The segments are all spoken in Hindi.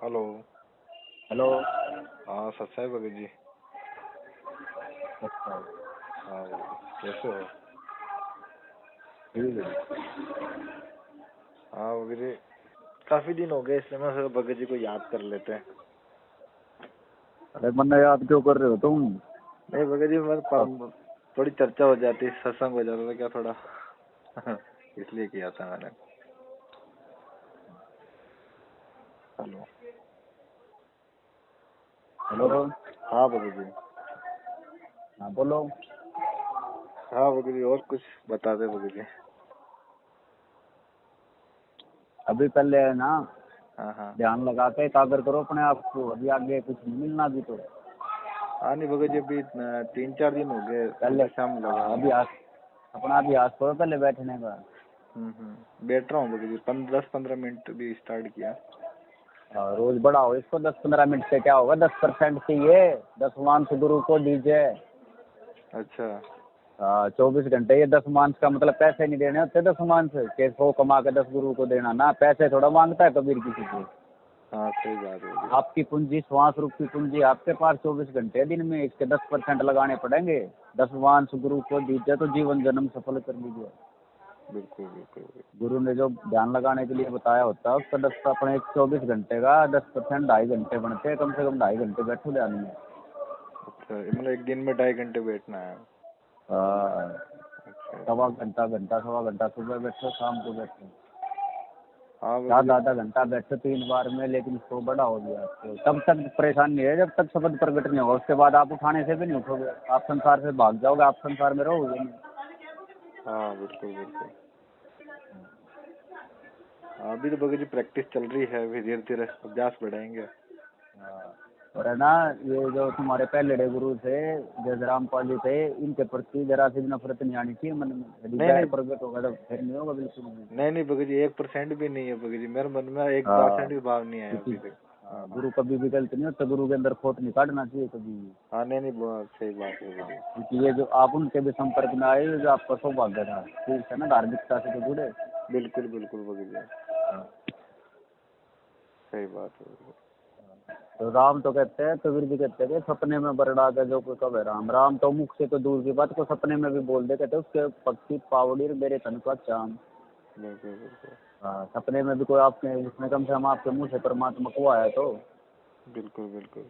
हेलो। हेलो। हाँ सत साहब भगत जी। अच्छा। हाँ भगत जी, कैसे हो? ठीक है। हाँ भगत जी, काफी दिन हो गए इसलिए मैं सोचा भगत जी को याद कर लेते हैं। अरे मन्ना याद क्यों कर रहे हो तुम? नहीं भगत जी, मैं थोड़ी चर्चा हो जाती, सत्संग हो जाता था क्या थोड़ा इसलिए किया था मैंने। हेलो। हेलो। हाँ भगत जी। हाँ बोलो। हाँ भगत जी, और कुछ बता दे भगत जी। अभी पहले है ना, हाँ हाँ। ध्यान लगा के एकाग्र करो अपने आप को। अभी आगे कुछ नहीं मिलना अभी तो। हाँ नहीं भगत जी, अभी 3-4 दिन हो गए पहले सुबह शाम लगा रहा हूँ। अभी अपना अभ्यास करो पहले बैठने का। बैठ रहा हूँ भगत जी, 10-15 मिनट भी स्टार्ट किया। रोज बढ़ाओ इसको। 10-15 मिनट से क्या होगा? 10% चाहिए। 10 मांस गुरु को दीजिए। अच्छा। 24 घंटे। ये 10 मांस का मतलब पैसे नहीं देने होते। 10 मांस के 100 कमा के 10 गुरु को देना ना, पैसे थोड़ा मांगता है कबीर किसी से। हाँ सही बात है भगत जी। आपकी पूंजी, श्वास रूप की पूंजी आपके पास 24 घंटे है दिन में। इसके 10% लगाने पड़ेंगे। 10 मांस गुरु को दीजिए तो जीवन जन्म सफल कर लीजिए। बिल्कुल बिल्कुल। गुरु ने जो ध्यान लगाने के लिए बताया होता है उसका 10 अपने 24 घंटे का 10% 2.5 घंटे बनते हैं। कम से कम 2.5 घंटे बैठो ध्यान में। अच्छा, मतलब एक दिन में 2.5 घंटे बैठना है? अच्छा। सवा घंटा, घंटा सवा घंटा सुबह बैठो, शाम को बैठो। हाँ ज़्यादा भगत आधा घंटा बैठो 3 बार में, लेकिन इसको बड़ा हो गया आपको। तब तक परेशान नहीं है जब तक शब्द प्रकट नहीं होगा। उसके बाद आप उठाने से भी नहीं उठोगे। आप संसार से भाग जाओगे। आप संसार में रहोगे नहीं। जी। हाँ बिल्कुल बिल्कुल। अभी तो भगत जी प्रैक्टिस चल रही है, अभी धीरे धीरे अभ्यास बढ़ाएंगे। और है ना, ये जो तुम्हारे पहले गुरु थे, जैसे रामपाल जी थे, इनके प्रति जरा सी भी नफरत नहीं आनी चाहिए मन में। यदि नहीं बैर नहीं। प्रकट होगा तो फिर नहीं होगा बिल्कुल भी। नहीं नहीं भगत जी, 1% भी नहीं है भगत जी, मेरे मन में 1% हाँ, भी भाव नहीं आया क्योंकि अभी तक। हाँ हाँ। गुरु कभी भी गलत नहीं होता। गुरु के अंदर खोट नहीं काटना चाहिए कभी भी। हाँ नहीं नहीं, बहुत सही बात है भगत जी। क्योंकि ये जो आप उनके भी संपर्क में आए, ये जो आपका सौभाग्य था। ठीक है ना, धार्मिकता से तो जुड़े। बिल्कुल बिल्कुल भगत जी, सही बात है भगत जी। तो राम तो कहते हैं, कबीर जी कहते हैं, सपने में बरड़ा के जो कोई कब है राम। राम तो मुख से तो दूर की बात को सपने में भी बोल दे। कहते उसके पक्षी पावड़ी मेरे तन का चांद। बिल्कुल बिल्कुल। सपने में भी कोई आपके उसमें कम से कम आपके मुंह से परमात्मा को आया तो। बिल्कुल बिल्कुल।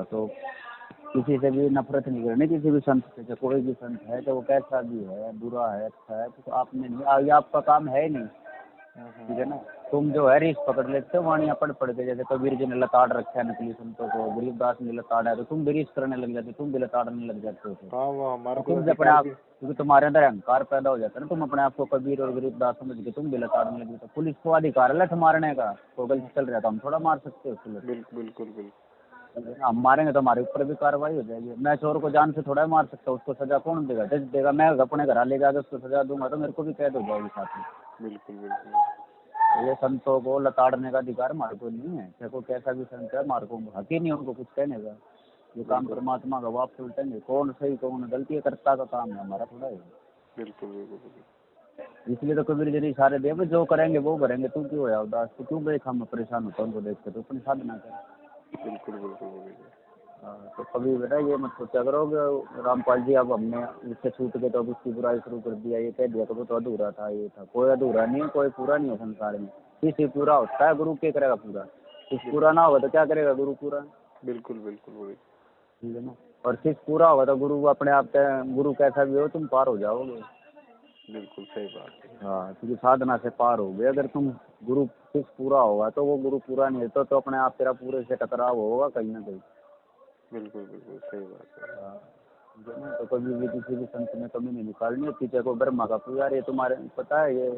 तो किसी से भी नफरत नहीं करनी, किसी भी संत से। चाहे कोई भी संत है, तो वो कैसा भी है, बुरा है, अच्छा है, तो आपने नहीं, ये आपका काम है ही नहीं। ठीक है ना। तुम जो है रीस पकड़ लेते हो वाणियाँ पढ़ के। जैसे कबीर जी ने लताड़ रखा है नकली संतों को, गरीबदास ने लताड़ा है, तो तुम भी रीस करने लग जाते, तुम भी लताड़ने लग जाते हो। हाँ वो हमारे और को तुम भी अपने अधिकार आप, भी। क्योंकि तुम्हारे अंदर अहंकार पैदा हो जाता है ना, तुम अपने आप को कबीर और गरीबदास समझ के तुम भी लताड़ने लगे। तो पुलिस को अधिकार है लठ मारने का। तो गलती चल रहा है तो हम थोड़ा मार सकते हो उसको लठ। बिल्कुल बिल्कुल बिल्कुल। हम मारेंगे तो हमारे ऊपर भी कार्रवाई हो जाएगी। मैं चोर को जान से थोड़ा मार सकता हूँ। उसको सजा कौन देगा? जज देगा। मैं अपने घर ले जाकर उसको सजा दूंगा तो मेरे को भी कैद हो जाएगी साथ में। बिल्कुल बिल्कुल। ये संतों को लताड़ने का अधिकार हमारे को नहीं है। चाहे कोई कैसा भी संत है, हमारे को हक ही नहीं उनको कुछ कहने का। ये काम बिल्कुल परमात्मा का, वाप से उल्टेंगे। कौन सही कौन गलती, करता का काम है, हमारा थोड़ा है। बिल्कुल बिल्कुल। इसलिए तो कबीर जी ने इशारे दिए, भाई जो करेंगे वो करेंगे, तू क्यों है उदास, तू क्यों देख हम परेशान होता उनको देख के, तो अपनी साधना कर। बिल्कुल बिल्कुल भगत जी। तो कभी बेटा ये मत सोचा करो कि रामपाल जी अब हमने इससे छूट के तो अब उसकी बुराई शुरू कर दिया, ये कह दिया तो अधूरा था, ये था। कोई अधूरा नहीं है, कोई पूरा नहीं है संसार में। किसी पूरा होता है, गुरु क्या करेगा पूरा? किस पूरा ना होगा तो क्या करेगा गुरु पूरा? बिल्कुल बिल्कुल भगत ठीक है ना। और किस पूरा होगा तो गुरु अपने आप, गुरु कैसा भी हो तुम पार हो जाओगे। जी। बिल्कुल सही बात है। क्योंकि साधना से पार हो गए। अगर तुम गुरु किस पूरा होगा तो वो गुरु पूरा नहीं है तो अपने आप तेरा पूरे से टकराव होगा कहीं ना कहीं। बिल्कुल बिल्कुल सही बात है। ठीक है ना। तो कभी भी किसी भी संत में कमी नहीं निकालनी है। पीछे को ब्रह्मा का पुजारी, तुम्हारे पता है ये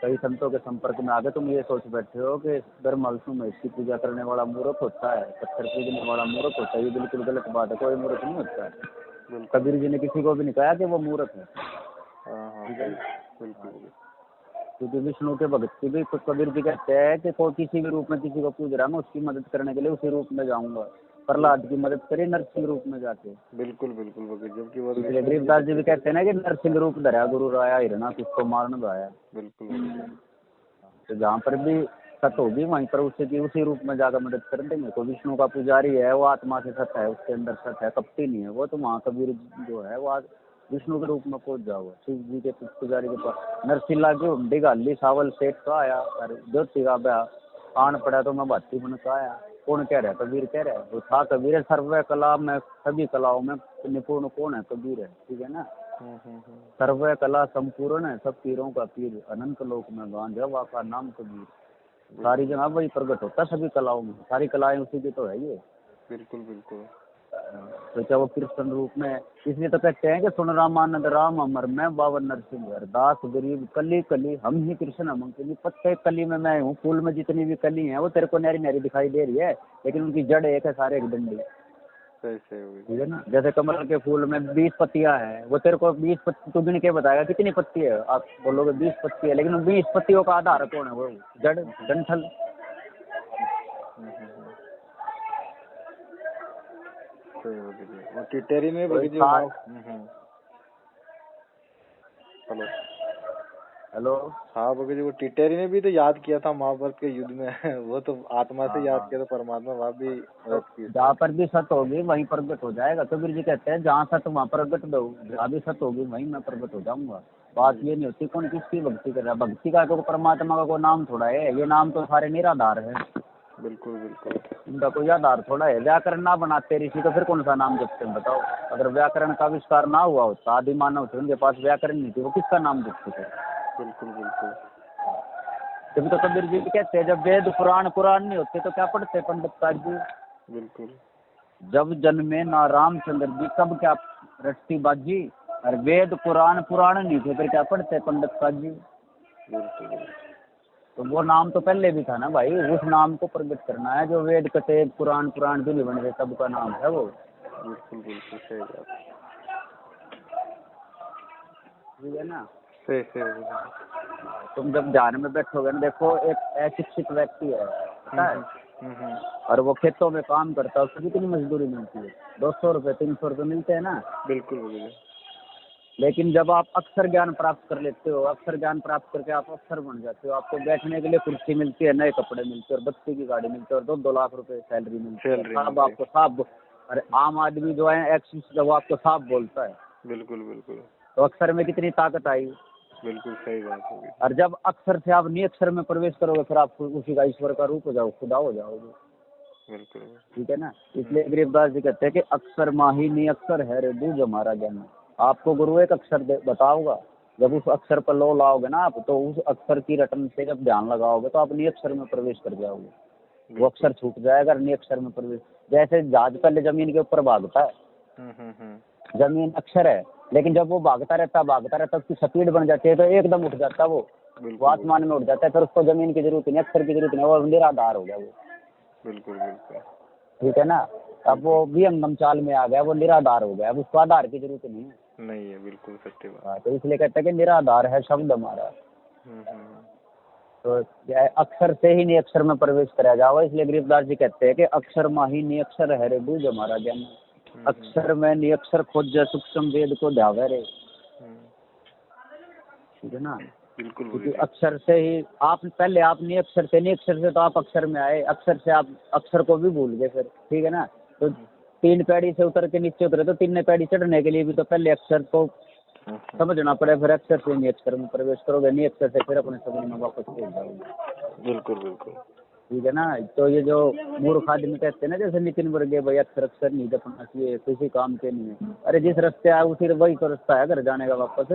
कई संतों के संपर्क में आगे तुम ये सोच बैठे हो कि ब्रह्मा विष्णु महेश की पूजा करने वाला मूर्ख होता है, पत्थर पूजने वाला मूर्ख होता है। ये बिल्कुल गलत बात है। कोई मूर्ख नहीं होता है। बिल्कुल कबीर जी ने किसी को भी नहीं कहा कि वो मूर्ख है। हाँ हाँ ठीक है सही। ना। बिल्कुल भगत क्योंकि विष्णु के भक्त की भी तो कबीर जी कहते हैं कि कोई किसी भी रूप में किसी को पूज रहा है, मैं उसकी मदद करने के लिए उसी रूप में जाऊंगा। प्रहलाद की मदद करे नरसिंह रूप में जाके। बिल्कुल बिल्कुल भगत, जबकि वो तो इसलिए विष्णु जी गरीबदास जी भक्त भी थे। कहते हैं ना कि नरसिंह रूप धरा गुरु राया हिरणा, किसको मारने गाया। बिल्कुल भगत जी। तो जहाँ पर भी सत होगी वहीं पर उसी रूप में जाकर मदद कर देंगे। कोई विष्णु का पुजारी है, वो आत्मा से सत है, उसके अंदर सत है, कपटी नहीं है वो, तो महाकबीर जो है वो आज विष्णु के रूप में पहुंच जाओगे शिव जी के पुजारी के पास। नरसिला की हुंडी गाली सावल सेठ का आया, अरे ज्योति का ब्याह आन पड़ा तो मैं भाती बन का आया। कौन कह रहा है? कबीर कह रहा है। वो था कबीर, सर्व कला में सभी कलाओं में निपुण कौन है? कबीर है, ठीक है ना। सर्व कला संपूर्ण है, सब पीरों का पीर, अनंत लोक में गांजा का नाम कबीर। सारी जगह वही प्रकट होता है, सभी कलाओं में, सारी कलाएं उसी की तो है ये। बिल्कुल बिल्कुल। तो क्या वो कृष्ण रूप में, इसलिए तो कहते हैं कि सुन रामानंद राम अमर मैं बावन नरसिंह दास गरीब कली कली हम ही कृष्ण हम ही। प्रत्येक कली में मैं हूँ, फूल में जितनी भी कली हैं वो तेरे को न्यारी न्यारी दिखाई दे रही है, लेकिन उनकी जड़ एक है, सारे एक डंडी, ठीक है ना। जैसे कमल के फूल में 20 पत्तियां हैं, वो तेरे को 20 पत्ती तू गिन के बताएगा कितनी पत्ती है, आप बोलोगे 20 पत्ती है, लेकिन उन 20 पत्तियों का आधार कौन है? वो जड़, डंठल। वो टिटेरी में हेलो हेलो, हाँ बगे जी, वो टिटेरी ने भी तो याद किया था महाभारत के युद्ध में वो तो आत्मा से याद किया, तो परमात्मा वहाँ भी मदद की। जहाँ पर भी सत होगी वहीं प्रगट हो जाएगा। कबीर जी कहते हैं जहाँ सत वहाँ प्रगट दो, जहाँ भी सत होगी वहीं मैं प्रगट हो जाऊंगा। बात ये नहीं होती कौन किसकी भक्ति कर रहा है, भक्ति का तो परमात्मा का कोई नाम थोड़ा है, ये नाम तो सारे निराधार है। बिल्कुल बिल्कुल। इनका कोई आधार थोड़ा है। व्याकरण ना बनाते ऋषि तो फिर कौन सा नाम जपते हैं बताओ? अगर व्याकरण का आविष्कार ना हुआ होता, आदि मानव थे, उनके पास व्याकरण नहीं थी, वो किसका नाम जपते थे? बिल्कुल बिल्कुल। जब तो कबीर जी कहते हैं जब वेद पुराण नहीं होते तो क्या पढ़ते पंडित काज जी? बिल्कुल। जब जन्मे ना रामचंद्र जी कब क्या रटती बाजी, और वेद पुराण नहीं थे फिर क्या पढ़ते पंडित काज जी? बिल्कुल। तो वो नाम तो पहले भी था ना भाई, उस नाम को प्रकट करना है जो वेद कथे पुराण भी नहीं बन रहे, तब का नाम है वो। बिल्कुल बिल्कुल सही बात, ठीक है ना। सही सही। तुम जब ध्यान में बैठोगे ना, देखो एक अशिक्षित व्यक्ति है, पता है, और वो खेतों में काम करता है, उसको कितनी मजदूरी मिलती है? 200 रुपये 300 रुपये मिलते हैं ना। बिल्कुल बिल्कुल। लेकिन जब आप अक्षर ज्ञान प्राप्त कर लेते हो, अक्षर ज्ञान प्राप्त करके आप अक्षर बन जाते हो, आपको बैठने के लिए कुर्सी मिलती है, नए कपड़े मिलते हैं, और बच्चे की गाड़ी मिलती है, और 2-2 लाख रुपए सैलरी मिलती है, साहब आपको साहब। अरे आम आदमी जो है एक्सिस, वो आपको साहब बोलता है। बिल्कुल बिल्कुल। तो अक्षर में कितनी ताकत आई। बिल्कुल सही बात होगी। और जब अक्षर से आप निअक्षर में प्रवेश करोगे, फिर आप उसी का ईश्वर का रूप हो जाओ, खुदा हो जाओगे। बिल्कुल। ठीक है ना। इसलिए गरीबदास जी कहते हैं कि अक्षर माही निअक्षर है रे दूज हमारा ज्ञान। आपको गुरु एक अक्षर बताओगा, जब उस अक्षर पर लो लाओगे ना आप, तो उस अक्षर की रटन से जब ध्यान लगाओगे तो आप निअक्षर में प्रवेश कर जाओगे। वो अक्षर छूट जाएगा और निअक्षर में प्रवेश। जैसे जहाज पहले जमीन के ऊपर भागता है, जमीन अक्षर है, लेकिन जब वो भागता रहता उसकी स्पीड बन जाती है तो एकदम उठ जाता है, वो आसमान में उठ जाता है, फिर उसको जमीन की जरूरत नहीं, अक्षर की जरूरत नहीं, वो निराधार हो गया वो। बिल्कुल बिल्कुल। ठीक है ना। अब वो विहंगम चाल में आ गया, वो निराधार हो गया, अब उसको आधार की जरूरत नहीं है। बिल्कुल सत्य बात। तो इसलिए कहते हैं कि निराधार है शब्द हमारा। तो अक्षर से ही निअक्षर में प्रवेश करा जाओ। इसलिए गरीबदास जी कहते हैं कि अक्षर माही निअक्षर है रे दूज हमारा ज्ञान। अक्षर में निअक्षर खोज सूक्ष्म वेद को ध्यावे रे। ठीक है ना। बिल्कुल। क्योंकि अक्षर से ही आप निअक्षर से तो आप अक्षर में आए, अक्षर से आप अक्षर को भी भूल गए फिर। ठीक है ना। तो 3 पैड़ी से उतर के नीचे उतरे तो 3 पैड़ी चढ़ने के लिए भी तो पहले अक्षर को समझना पड़े, फिर अक्षर से निअक्षर में प्रवेश करोगे, निअक्षर से फिर अपने समझ में वापस पहुंच जाओगे। बिल्कुल बिल्कुल। ठीक है ना। तो ये जो मूर्ख आदमी कहते हैं ना, जैसे नितिन वर्गे भाई अक्षर नहीं जपना चाहिए, किसी काम के नहीं है। अरे जिस रास्ते आए उसी वही तो रास्ता है घर जाने का वापस।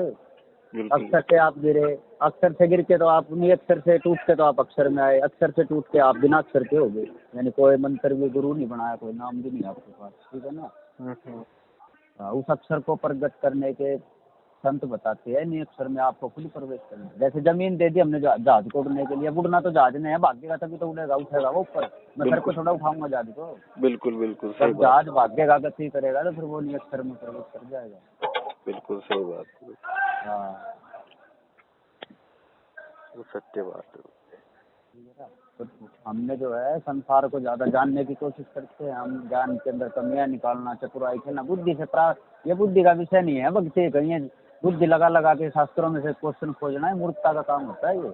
अक्षर से आप गिरे, अक्षर से गिर के तो आप निअक्षर से टूट के तो आप अक्षर में आए, अक्षर से टूट के आप बिना अक्षर के हो गए। यानी कोई मंत्र भी गुरु नहीं बनाया, कोई नाम भी नहीं आपके पास। ठीक है ना। उस अक्षर को प्रकट करने के संत बताते हैं निअक्षर में आपको खुद प्रवेश करना। जैसे जमीन दे दी हमने जहाज को उड़ने के लिए, उड़ना तो जहाज ने है, भागेगा तभी तो उड़ेगा, उठेगा वो ऊपर। मैं सर को थोड़ा उठाऊंगा जहाज को। बिल्कुल बिल्कुल। जब जहाज भागेगा गति करेगा तो फिर वो निअक्षर में प्रवेश कर जाएगा। बिल्कुल सही बात। हाँ, वो सत्य बात है। तो हमने जो है संसार को ज्यादा जानने की कोशिश करते हैं, हम ज्ञान के अंदर कमियां निकालना, चतुराई खेलना, बुद्धि से ये बुद्धि का विषय नहीं है। भक्ति कहीं बुद्धि लगा के शास्त्रों में से क्वेश्चन खोजना है, मूर्खता का काम होता है ये।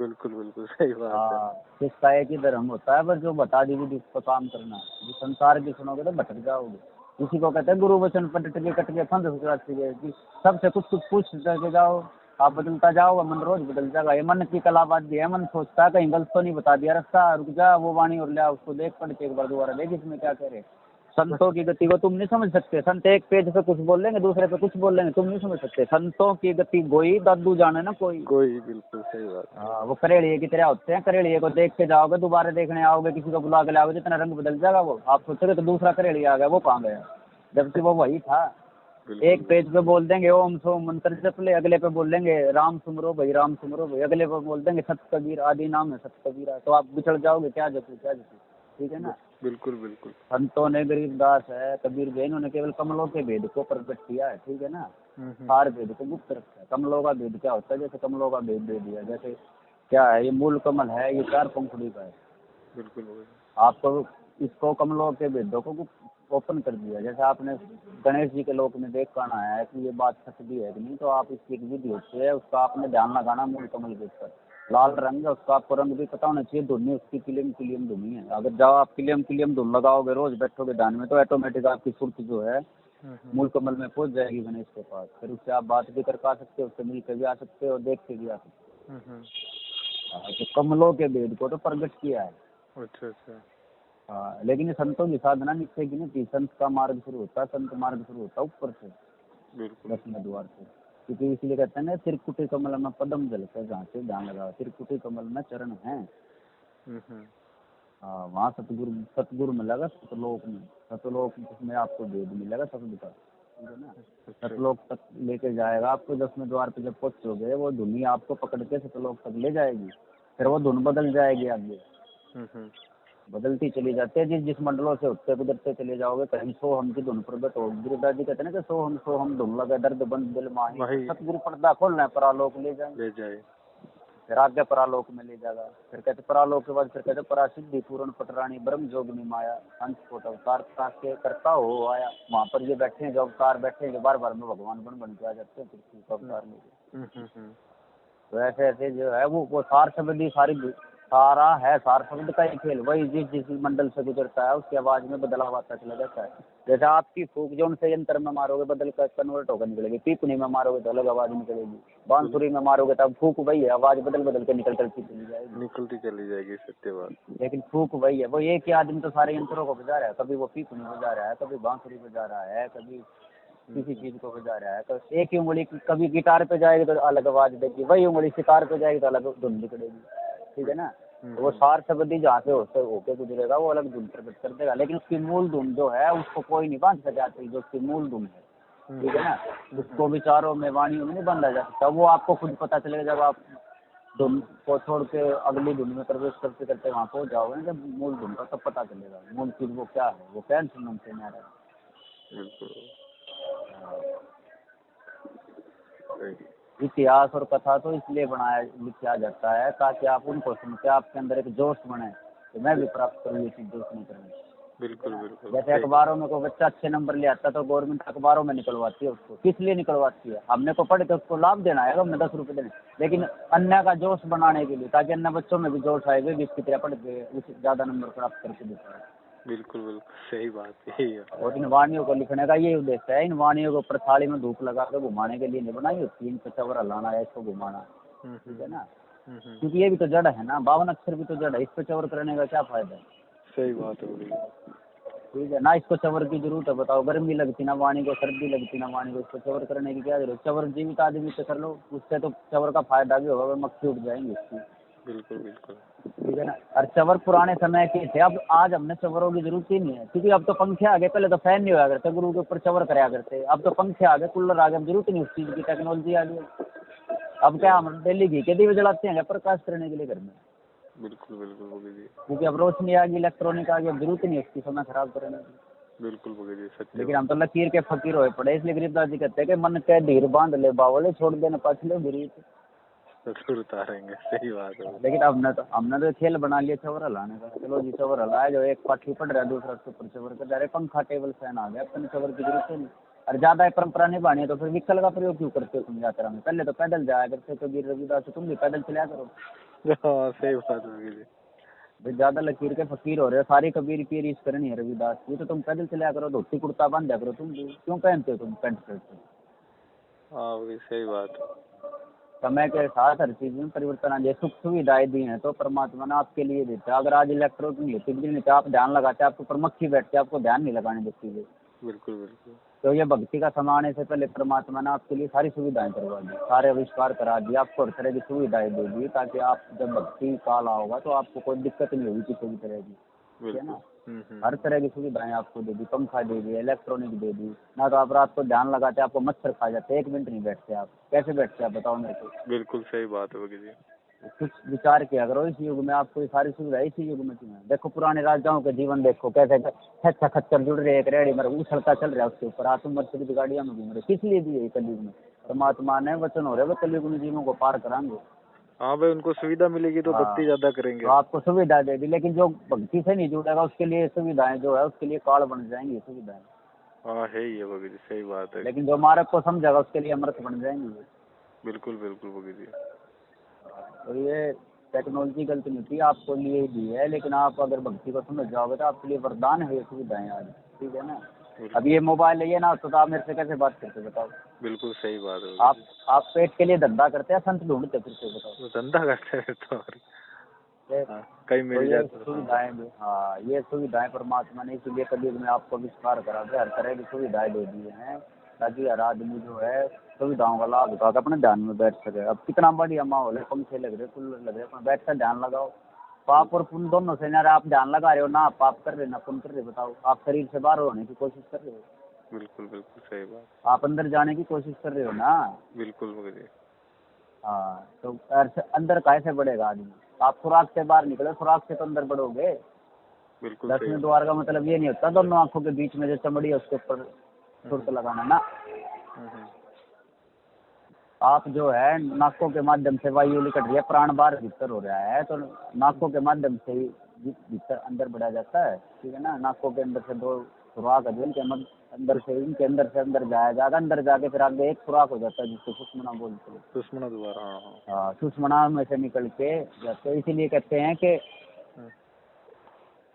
बिल्कुल बिल्कुल सही बात है। हाँ, किसका एक ही धर्म होता है, बस जो बता दी उस पर काम करना। जो संसार की सुनोगे तो भटक जाओगे। इसी को कहते हैं गुरु वचन पर टके कटके फंद कि सबसे कुछ कुछ पूछ करके जाओ, आप बदलता जाओ, मन रोज बदल जाएगा। ये मन की कलाबाजी है, मन सोचता है कहीं गलत तो नहीं बता दिया, रास्ता रुक जा, वो वाणी और ले उसको देख पढ़ के एक बार दोबारा देख इसमें क्या कह रहे। संतों की गति को तुम नहीं समझ सकते। संत एक पेज पे कुछ बोल लेंगे, दूसरे पे कुछ बोल लेंगे, तुम नहीं समझ सकते। संतों की गति गोई दादू जाने ना कोई। बिल्कुल सही बात है। हाँ, वो करेड़िए की तरह होते हैं। करेड़िए को देख के जाओगे, दोबारा देखने आओगे, किसी को बुला के लाओगे, जितना रंग बदल जाएगा वो। आप सोचोगे तो दूसरा करेड़ी आ गया, वो कहाँ गया, जबकि वो वही था। एक पेज पे बोल देंगे ओम सोम मंत्र जप ले, अगले पे बोल देंगे राम सुमरो भाई, राम सुमरो भाई, अगले पे बोल देंगे सत कबीर आदि नाम है सत कबीरा। तो आप बिछड़ जाओगे, क्या जपू क्या जपू। ठीक है ना। बिल्कुल बिल्कुल। संतों ने गरीबदास है कबीर जी, इन्होंने केवल कमलों के भेद को प्रकट किया है। ठीक है ना। सार भेद को गुप्त रखा है। कमलों का भेद क्या होता है, जैसे कमलों का भेद दे दिया। जैसे क्या है, ये मूल कमल है, ये 4 पंखुड़ी का है। बिल्कुल आपको इसको कमलों के भेदों को ओपन कर दिया। जैसे आपने गणेश जी के लोक में देख पाना है कि ये बात सच भी है कि नहीं, तो आप इसकी एक विधि होती है, उसका आपने ध्यान लगाना मूल कमल के ऊपर। लाल रंग है उसका, आपको रंग भी पता होना चाहिए। धुनी उसकी किलियम किलियम धुनी है। अगर जाओ आप किलियम किलियम धुन लगाओगे, रोज बैठोगे ध्यान में, तो ऑटोमेटिक आपकी सुर्त जो है मूल कमल में पहुंच जाएगी गणेश के पास। फिर उससे आप बात भी कर पा सकते हो, उससे मिल के भी आ सकते हो और देख के भी आ सकते हो। तो कमलों के भेद को तो प्रकट किया है। अच्छा अच्छा। हाँ, लेकिन ये संतों की साधना नीचे की नहीं थी। संत का मार्ग शुरू होता है, संत मार्ग शुरू होता है ऊपर से, बिल्कुल 10वें द्वार से। क्योंकि इसलिए कहते हैं ना, त्रिकुटी कमल में पदम जलते, जहाँ से ध्यान लगाओ, त्रिकुटी कमल में चरण है। हाँ, वहाँ सतगुरु मिलेगा सतलोक में। सतलोक में आपको भेद मिलेगा शब्द का। ठीक है ना। सतलोक तक लेके जाएगा आपको। 10वें द्वार पे जब पहुंचोगे, वो धुनी आपको पकड़ के सतलोक तक ले जाएगी। फिर वो धुन बदल जाएगी आगे, बदलती चली जाती है। जिस जिस मंडलों से उत्ते गुजरते चले जाओगे, कहीं सो हम की धुन प्रगट हो। गिरिदास जी कहते हैं ना कि सो हम धुन लगे दर्द बंद दिल माही। सतगुरु पर्दा खोलना है, परालोक ले जाए। फिर आगे परालोक में ले जाएगा। फिर कहते परालोक के बाद फिर कहते परासिद्धि पूर्ण पटरानी ब्रह्म जोगिनी माया अंश कोट अवतार के करता हो आया। वहाँ पर ये बैठे हैं, जो अवतार बैठे हैं, जो बार बार में भगवान बन के आ जाते हैं पृथ्वी का अवतार लेके। तो ऐसे ऐसे जो है वो सार शब्द ही सारा है, सार शब्द का ही खेल। वही जिस जिस मंडल से गुजरता है उसकी आवाज में बदलाव आता चला जाता है। जैसे आपकी फूक जो उनसे यंत्र में मारोगे बदल कर कन्वर्ट होकर निकलेगी, पीपनी में मारोगे तो अलग आवाज निकलेगी, बांसुरी में मारोगे तब फूक वही है, आवाज बदल बदल के निकलती चली जाएगी। सत्य बात। लेकिन फूक वही है। वो एक ही आदमी तो सारे यंत्रों को बजा रहा है। कभी वो पीपनी बजा रहा है, कभी बांसुरी बजा रहा है, कभी किसी चीज को बजा रहा है। तो एक ही उंगली कभी गिटार पे जाएगी तो अलग आवाज देगी, वही उंगली सितार पे जाएगी तो अलग धुन निकलेगी। ठीक है ना। तो वो सार शब्द ही जहाँ से होके गुजरेगा वो अलग धुन प्रकट कर देगा। लेकिन उसकी मूल धुन जो है उसको कोई नहीं बांध सका, जो उसकी मूल धुन है। ठीक है ना। उसको विचारों में वाणियों में नहीं बांधा जा सकता। वो आपको खुद पता चलेगा जब आप धुन को छोड़ के अगली धुन में प्रवेश करते करते वहाँ पहुँच जाओगे ना, जब मूल धुन का तब पता चलेगा मूल चीज वो क्या है, वो कैन सुनने से नहीं आ रहा है। इतिहास और कथा तो इसलिए लिखा जाता है ताकि आप उनको सुन के आपके अंदर एक जोश बने तो मैं भी प्राप्त करूँ ये चीज देखने करने। बिल्कुल बिल्कुल। जैसे अखबारों में कोई बच्चा अच्छे नंबर ले आता तो गवर्नमेंट अखबारों में निकलवाती है उसको। किस लिए निकलवाती है? हमने को पढ़ के उसको लाभ देना है, हमने 10 रुपए देने, लेकिन अन्य का जोश बनाने के लिए, ताकि अन्य बच्चों में भी जोश आए, वे भी इसकी तरह पढ़ के ज्यादा नंबर प्राप्त करके देता है। बिल्कुल बिल्कुल सही बात है। और इन वाणियों को लिखने का यही उद्देश्य है। इन वाणियों को प्रथाली में धूप लगा कर घुमाने के लिए नहीं बनाई होती। इन पे चवर हलाना है, इसको घुमाना। ठीक है ना। क्योंकि ये भी तो जड़ है ना, 52 अक्षर भी तो जड़ है। इस पे चवर करने का क्या फायदा है? सही बात है। ठीक है ना। इसको चवर की जरूरत है, बताओ। गर्मी लगती ना वाणी को, सर्दी लगती ना वाणी को, इसको चवर करने की क्या जरूरत? चवर जीवित आदमी से कर लो, उससे तो चवर का फायदा भी होगा, मक्खी उठ जाएंगी उसकी। बिल्कुल बिल्कुल। ठीक है ना। और चवर पुराने समय के थे, अब आज हमने चवरों की जरूरत ही नहीं है, क्योंकि अब तो पंखे आ गए। पहले तो फैन नहीं हुआ करते, गुरु के ऊपर चवर कराया करते। अब तो पंखे आ गए, कूलर आ गए, अब जरूरत ही नहीं उस चीज की, टेक्नोलॉजी आ गई। अब क्या हम डेली घी के दिए जलाते हैं प्रकाश करने के लिए घर में। बिल्कुल बिल्कुल क्योंकि अब रोशनी आ गई, इलेक्ट्रॉनिक आ गई, अब जरूरत ही नहीं उसकी समय खराब करने की। बिल्कुल सत्य। लेकिन हम तो लकीर के फकीर हुए पड़े, इसलिए गरीबदास जी कहते हैं कि मन के धीर बांध ले बावले, छोड़ देना पाछले गिरीत उतारेंगे। सही बात है। लेकिन हमने तो खेल बना लिया चवर हलाने का। चलो जी चवर हलाया, जो एक पाठी पढ़ रहा है दूसरा उसके ऊपर चवर कर रहा है, पंखा टेबल फैन आ गया, अपने चवर की जरूरत नहीं। और ज्यादा परंपरा नहीं बानी है तो फिर व्हीकल का प्रयोग क्यों करते हो तुम यात्रा में? पहले तो पैदल जाया करते तो गिर रविदास तुम भी पैदल चला करो। हाँ सही बात होगी जी। भाई ज्यादा लकीर के फकीर हो रहे हो, सारी कबीर की रीस करनी है रविदास की, तो तुम पैदल चला करो, धोती कुर्ता बांधा करो, तुम भी क्यों पहनते हो तुम पेंट शर्ट? हाँ वही सही बात है। समय के साथ हर चीज में परिवर्तन आ जाए। सुख सुविधाएं दी हैं तो परमात्मा ने आपके लिए देता है। अगर आज इलेक्ट्रॉनिक नहीं होती, बिजली नहीं होती, आप ध्यान लगाते, आपके ऊपर मक्खी बैठती, आपको ध्यान नहीं लगाने देती है। बिल्कुल बिल्कुल। तो ये भक्ति का समय आने से पहले परमात्मा ने आपके लिए सारी सुविधाएं करवा दी, सारे आविष्कार करा दिए, आपको हर तरह की सुविधाएं दे दी, ताकि आप जब भक्ति काल आओगा तो आपको कोई दिक्कत नहीं होगी किसी भी तरह की, ठीक है बिल्कुल। ना। हर तरह की सुविधाएं आपको दे दी, पंखा दे दी, इलेक्ट्रॉनिक दे दी ना। तो आप रात को ध्यान लगाते, आपको मच्छर खा जाते, 1 मिनट नहीं बैठते, आप कैसे बैठते आप बताओ मेरे को। बिल्कुल सही बात है वकील जी। कुछ विचार किया करो, इस युग में आपको ये सारी सुविधा इसी युग में क्यों है। देखो पुराने राजाओं के जीवन देखो, कैसे खच्चर खच्चर जुड़ रहे, एक रेडी मर उछलता चल रहा है उसके ऊपर, आत्म मर्सिडीज गाड़ियां में घूम रहे, किस लिए भी है कलयुग में। परमात्मा ने वचन हो रहे वो कलयुग में जीवों को पार कराएंगे। हाँ भाई, उनको सुविधा मिलेगी तो हाँ, भक्ति ज्यादा तो करेंगे। आपको सुविधा दे दी, लेकिन जो भक्ति से नहीं जुड़ेगा उसके लिए सुविधाएं जो है उसके लिए काल बन जाएंगी सुविधाएं। हाँ है ही है वकील जी, सही बात है। लेकिन जो मार्ग को समझेगा उसके लिए अमृत बन जाएंगी। बिल्कुल बिल्कुल वकील जी। तो ये टेक्नोलॉजी गलती नहीं थी, आपको लिए ही दी है, लेकिन आप अगर भक्ति को समझ जाओगे तो आपके लिए वरदान है ये सुविधाएं आज, ठीक है ना। अब ये मोबाइल है, ये ना होता तो आप मेरे से कैसे बात करते बताओ। बिल्कुल सही बात है आप वकील जी। आप पेट के लिए धंधा करते हैं, संत ढूंढते फिरते बताओ। वो धंधा करते हैं तो हाँ, कहीं तो मिल ये जाए तो। हाँ सुविधाएं भी, हाँ ये सुविधाएं परमात्मा ने इसीलिए कलयुग में आपको विस्तार करा के हर तरह की सुविधाएं दे दी हैं, ताकि हर आदमी जो है सुविधाओं का लाभ उठा के अपने ध्यान में बैठ सके। अब कितना बढ़िया माहौल है, पंखे लग रहे, कूलर लग रहे, अपना बैठ कर ध्यान लगाओ। पाप और पुण्य दोनों से ना, आप ध्यान लगा रहे हो ना, आप पाप कर रहे हो ना पुण्य कर रहे हो, बताओ। आप शरीर से बाहर होने की कोशिश कर रहे हो, बिल्कुल बिल्कुल सही बात। आप अंदर जाने की कोशिश कर रहे हो ना। बिल्कुल वकील जी। हाँ, तो अंदर कैसे बढ़ेगा आदमी। आप खुराक से बाहर निकले, खुराक से तो अंदर बढ़ोगे। बिल्कुल सही। 10वें द्वार का मतलब ये नहीं होता दोनों आंखों के बीच में जो चमड़ी है उसके ऊपर सुर्ख लगाना ना। हम्म। आप जो है नाकों के माध्यम से वायु निकट रही है, प्राण बाहर भीतर हो रहा है, तो नाकों के माध्यम से ही भीतर अंदर बढ़ा जाता है, ठीक है ना। नाकों के अंदर से 2 खुराक है, जिनके अंदर से इनके अंदर से अंदर जाया जाएगा, अंदर जाके फिर आगे एक खुराक हो जाता है जिसको सुषमना बोलते हैं। दुश्मना दोबारा। हाँ हाँ। हाँ, सुषमना में से निकल के जाते, इसीलिए कहते हैं कि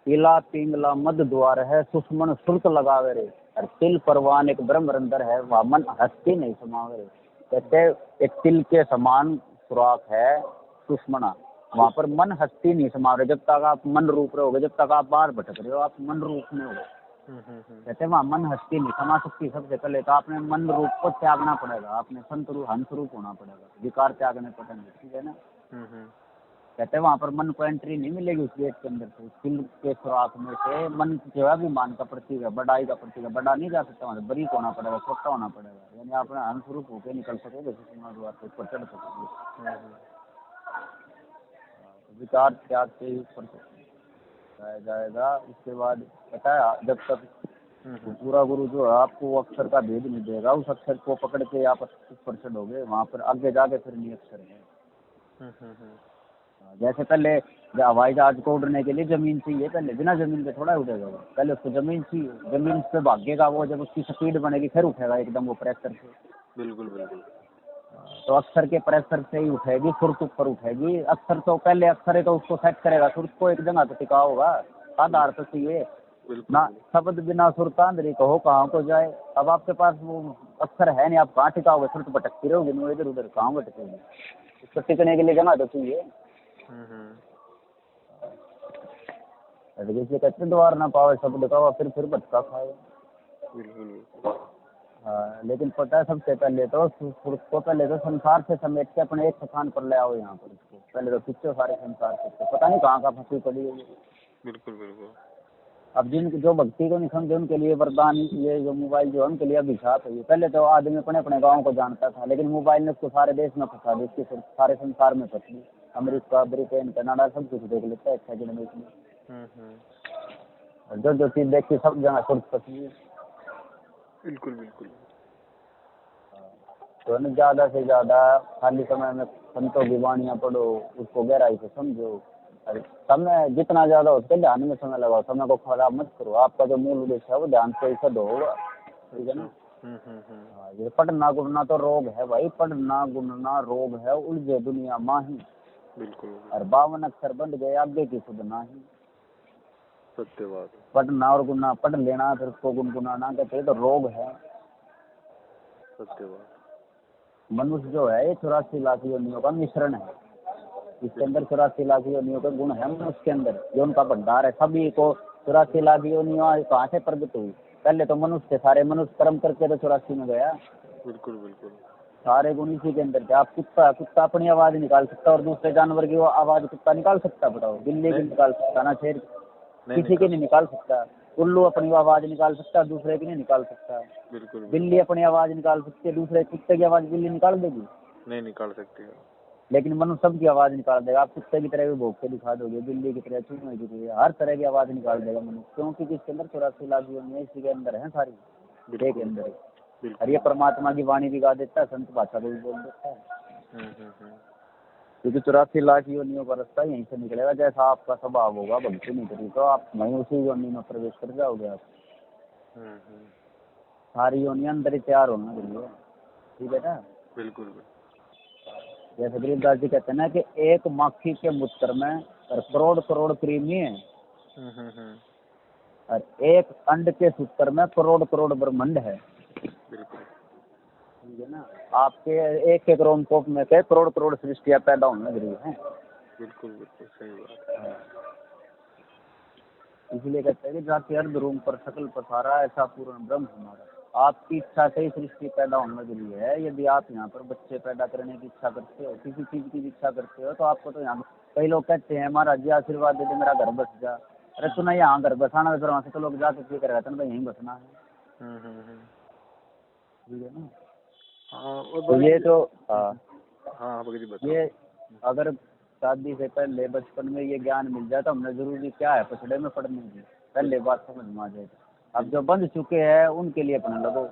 इला पिंगला मध द्वार है, सुषमन शुल्क लगावे रे, और तिल परवान एक ब्रह्म रंधर है, वह मन हस्ती नहीं समावे रे। कहते एक तिल के समान खुराक है सुषमना, वहाँ पर मन हस्ती नहीं समा रहे। जब तक आप मन रूप रहोगे, जब तक आप बाहर भटक रहे हो, आप मन रूप में हो। कहते वहाँ मन हस्ती नहीं समा सकती। सबसे पहले तो आपने मन रूप को त्यागना पड़ेगा, आपने संत रूप हंस रूप होना पड़ेगा, विकार त्यागने पड़ेंगे, ठीक है ना। कहते हैं वहाँ पर मन को एंट्री नहीं मिलेगी उस गेट के अंदर से। दिल के खुराक में से मन जो है अभिमान का प्रतीक है, बड़ाई का प्रतीक है, बड़ा नहीं जा सकता, वहाँ बरीक होना पड़ेगा, छोटा होना पड़ेगा, यानी आप हंसरूप होकर निकल सकोगे, सुषमा द्वार से ऊपर चढ़ सकोगे। विकार त्याग से ही ऊपर जाया जाएगा। उसके बाद बताया जब तक पूरा गुरु जो है आपको वो अक्षर का भेद नहीं देगा, उस अक्षर को पकड़ के आप ऊपर चढ़ोगे, वहाँ पर आगे जाके फिर नहीं अक्षर है। जैसे पहले हवाई जहाज को उड़ने के लिए जमीन चाहिए, पहले बिना जमीन के थोड़ा उड़ेगा वो, पहले उसको जमीन चाहिए, जमीन पे भागेगा वो, जब उसकी स्पीड बनेगी फिर उठेगा एकदम वो प्रेशर से। बिल्कुल बिल्कुल। तो अक्षर के प्रेशर से ही उठेगी, सुर्ख ऊपर उठेगी। अक्षर तो पहले अक्षर है तो उसको सेट करेगा, सुर्ख को एक जगह पे टिका होगा, आधार तो चाहिए ना। शब्द बिना सुर तांदरी कहो कहाँ को जाए। अब आपके पास वो अक्षर है नहीं, आप कहाँ टिकाओगे, सुर तो भटकती रहोगे, इधर उधर कहाँ भटकेगी, उसको टिकने के लिए जगह तो चाहिए। जैसे कहते द्वार ना पावे शब्द का, फिर भटका खाए। हाँ, लेकिन पता है सबसे पहले तो उसको पहले तो संसार से समेट के अपने एक स्थान पर ले आओ यहाँ पर उसको, पहले तो खींचो सारे संसार से, पता नहीं कहाँ फंसी पड़ी है। बिल्कुल बिल्कुल। अब जो भक्ति को नहीं समझे उनके लिए वरदान, ये जो मोबाइल जो है उनके लिए अभिशाप है। पहले तो आदमी अपने अपने गाँव को जानता था, लेकिन मोबाइल ने उसको सारे देश में फंसा दी, उसकी सारे संसार में फंसी। अमेरिका, ब्रिटेन, कनाडा सब कुछ देख लेता है 1 सेकंड में इसमें। जो चीज देखी सब जगह सुर्ख फंसी है। बिल्कुल बिल्कुल। तो ज्यादा से ज्यादा खाली समय में संतों की वाणियाँ पढ़ो, उसको गहराई से समझो। समय जितना ज्यादा हो सके ध्यान में समय लगाओ, समय को खराब मत करो। आपका जो मूल उद्देश्य है वो ध्यान से ही सिद्ध होगा, ठीक है ना। हाँ, ये पढ़ना गुणना तो रोग है भाई, पढ़ना गुणना रोग है, उलझे दुनिया माही। बिल्कुल और 52 अक्षर बन गए, आगे की खुद नहीं। सत्य बात है। पढ़ना और गुना, पढ़ लेना फिर उसको गुनगुनाना, कहते हैं तो रोग है। सत्य बात। मनुष्य जो है ये 84 लाख योनियों का मिश्रण है। इसके अंदर 84 लाख योनियों के गुण है मनुष्य के अंदर, जो उनका भंडार है। सभी को 84 लाख योनियों कहाँ से प्रकट हुई? पहले तो मनुष्य थे सारे, मनुष्य कर्म करके तो 84 में गया। बिल्कुल बिल्कुल। सारे गुण इसी के अंदर थे। आप कुत्ता अपनी आवाज निकाल सकता और दूसरे जानवर की वो आवाज कुत्ता निकाल सकता? बताओ, बिल्ली की निकाल सकता ना, शेर किसी की नहीं निकाल सकता। उल्लू अपनी आवाज निकाल सकता, दूसरे की नहीं निकाल सकता। बिल्कुल। बिल्ली अपनी आवाज निकाल सकती है, दूसरे कुत्ते की आवाज बिल्ली निकाल देगी? नहीं निकाल सकती है। लेकिन मनुष्य सबकी आवाज निकाल देगा। आप कुत्ते की तरह भी भोग के दिखा दोगे, बिल्ली की तरह, चूहे की तरह, हर तरह की आवाज निकाल देगा मनुष्य, क्योंकि इसके अंदर 84 लाख योनियां इसी के अंदर है सारी, एक के अंदर। और ये परमात्मा की वाणी भी गा देता है, संत भाषा को भी बोल देता है। क्योंकि 84 लाख योनियों का रास्ता यहीं से निकलेगा। जैसा आपका स्वभाव होगा भक्ति नहीं करी तो आप वहीं उसी योनि में प्रवेश कर जाओगे आप। सारी योनियां अंदर ही तैयार होना चाहिए, ठीक है ना? बिल्कुल। जैसे गरीबदास जी कहते हैं ना कि एक मक्खी के मूत्र में करोड़ करोड़ कृमि है, और एक अंड के सूत्र में करोड़ करोड़ ब्रह्मांड है। बिल्कुल। ठीक है ना? आपके एक एक रोमकोप में से करोड़ करोड़ सृष्टियां पैदा होने लग रही हैं। बिल्कुल बिल्कुल सही बात है। इसलिए कहते हैं कि जाति अर्ध रूम पर सकल पसारा, ऐसा पूर्ण ब्रह्म हमारा। आपकी इच्छा से ही सृष्टि पैदा होने के लिए है। यदि आप यहाँ पर बच्चे पैदा करने की इच्छा करते हो, किसी चीज की इच्छा करते हो, तो आपको तो यहाँ, कई लोग कहते हैं महाराज जी आशीर्वाद दे दे मेरा घर बस जा। अरे तू नहीं यहाँ घर बसाना है, फिर वहाँ से तो लोग जाके क्या करेगा, तो यहीं बसना है। ठीक है ना? तो ये तो ये अगर शादी से पहले बचपन में ये ज्ञान मिल जाए तो हमने जरूरी क्या है पछड़े में पढ़ने की, पहले बात समझ में आ जाए। अब जो बंध चुके हैं उनके लिए अपना लगो,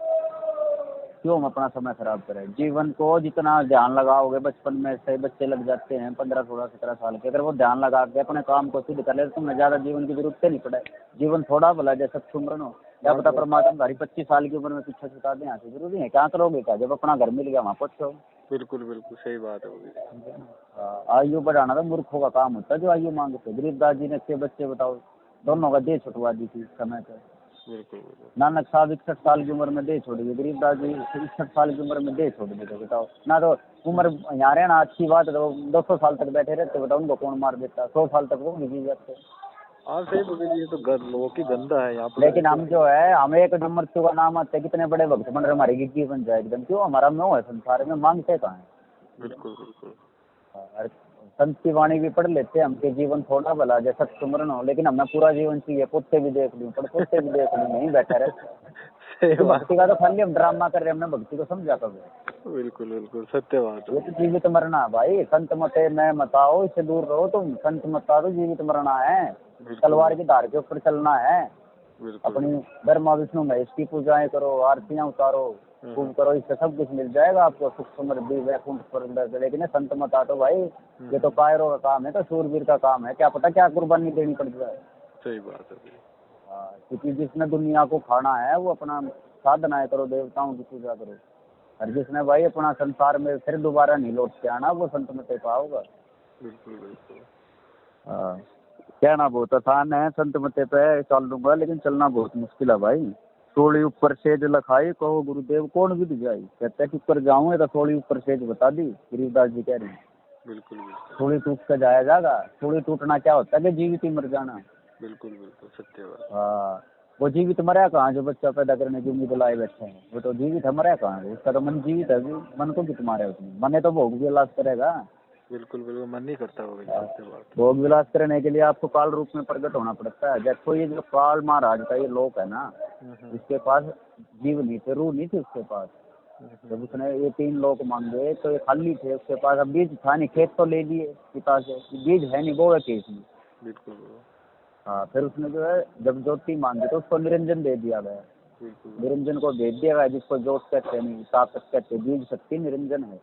क्यों हम अपना समय खराब करें? जीवन को जितना ध्यान लगाओगे, बचपन में से बच्चे लग जाते हैं 15, 16, 17 साल के, अगर वो ध्यान लगा के अपने काम को सिद्ध कर ले तो तुम्हें ज्यादा जीवन की जरूरत नहीं पड़े। जीवन थोड़ा भला जैसे छुमरन हो, क्या पता परमात्मा तुम्हारी 25 साल की उम्र में पीछे छुटा दे, यहाँ से जरूरी है क्या करोगे? क्या जब अपना घर मिल गया वहाँ पहुंचो। बिल्कुल बिल्कुल सही बात है। आयु बढ़ाना तो मूर्खों का काम होता है जो आयु मांगते। गरीबदास जी ने 6 बच्चे बताओ, दोनों का देह छुटवा दी थी समय पर। बिल्कुल। नानक साहब 61 साल की उम्र में देह छोड़ गए, गरीबदास जी 61 साल की उम्र में देह छोड़ गए। बताओ ना, तो उम्र यहाँ रहना अच्छी बात है, तो 200 साल तक बैठे रहते, बताओ उनको कौन मार देता? 100 साल तक वो भी जी जाते। हाँ सही बोले, ये तो लोगों की गंदा है यहाँ पर। लेकिन हम जो है, हम एक जब मृत्यु का नाम आते, कितने बड़े भक्त बन रहे, हमारी गिग्गी बन जाए एकदम। क्यों? हमारा मोह है संसार में, मांगते कहाँ है? बिल्कुल बिल्कुल। संत की वाणी भी पढ़ लेते हैं, हमके जीवन थोड़ा भला जैसा सुमरन हो, लेकिन हमें पूरा जीवन चाहिए। पोते भी देख लूं, पर पोते भी देख लूं, नहीं बैठा रहे। तो भक्ति का तो खाली हम ड्रामा कर रहे हैं, हमने भक्ति को समझा कभी? बिल्कुल बिल्कुल सत्य बात है। ये तो जीवित मरना भाई, संत मते मैं मताओ, इससे दूर रहो तुम। संत मता तो जीवित मरना है, तलवार की धार के ऊपर चलना है। अपनी ब्रह्मा विष्णु महेश की पूजाएं करो, आरतियां उतारो, खूब करो, इससे सब कुछ मिल जाएगा आपको, सुख समृद्धि वैकुंठ पर। लेकिन संत मता तो भाई ये तो कायरों का काम है, तो शूरवीर का काम है, क्या पता क्या कुर्बानी देनी पड़ जाए। सही बात है। क्योंकि जिसने दुनिया को खाना है वो अपना साधनाएं करो, देवताओं की पूजा करो। और जिसने भाई अपना संसार में फिर दोबारा नहीं लौट के आना, वो संत मते का होगा। बिल्कुल बिल्कुल। कहना बहुत आसान है, संत मते पे चल लूंगा, लेकिन चलना बहुत मुश्किल है भाई। थोड़ी ऊपर सेज लखाई, कहो गुरुदेव कौन विद जाई। कहते कि ऊपर जाऊँ तो थोड़ी ऊपर सेज बता दी, गरीबदास जी कह रहे हैं। बिल्कुल बिल्कुल। थोड़ी टूट कर जाया जाएगा। थोड़ी टूटना क्या होता है कि जीवित ही मर जाना। बिल्कुल बिल्कुल सत्य बात। हाँ, वो जीवित मरा कहाँ जो बच्चा पैदा करने की उम्मीद लाए बैठे हैं, वो तो जीवित है, मरा कहाँ? उसका तो मन जीवित है। मन को कित मारे उसने, मने तो भोग विलास करेगा। बिल्कुल बिल्कुल मन नहीं करता वो। सत्य बात। भोग विलास करने के लिए आपको काल रूप में प्रकट होना पड़ता है। देखो ये जो काल महाराज का ये लोक है ना, इसके पास जीव नहीं थे, रूह नहीं थी उसके पास। जब उसने ये 3 लोक मांगे तो ये खाली थे उसके पास। अब बीज था नहीं, खेत तो ले लिए पिता से, बीज है नहीं, वो है खेत में। बिल्कुल। हाँ, फिर उसने जो है जब ज्योति मांगी तो उसको निरंजन दे दिया गया। निरंजन को भेज दिया गया, जिसको ज्योत कहते हैं, ताकत कहते हैं, बीज शक्ति निरंजन है।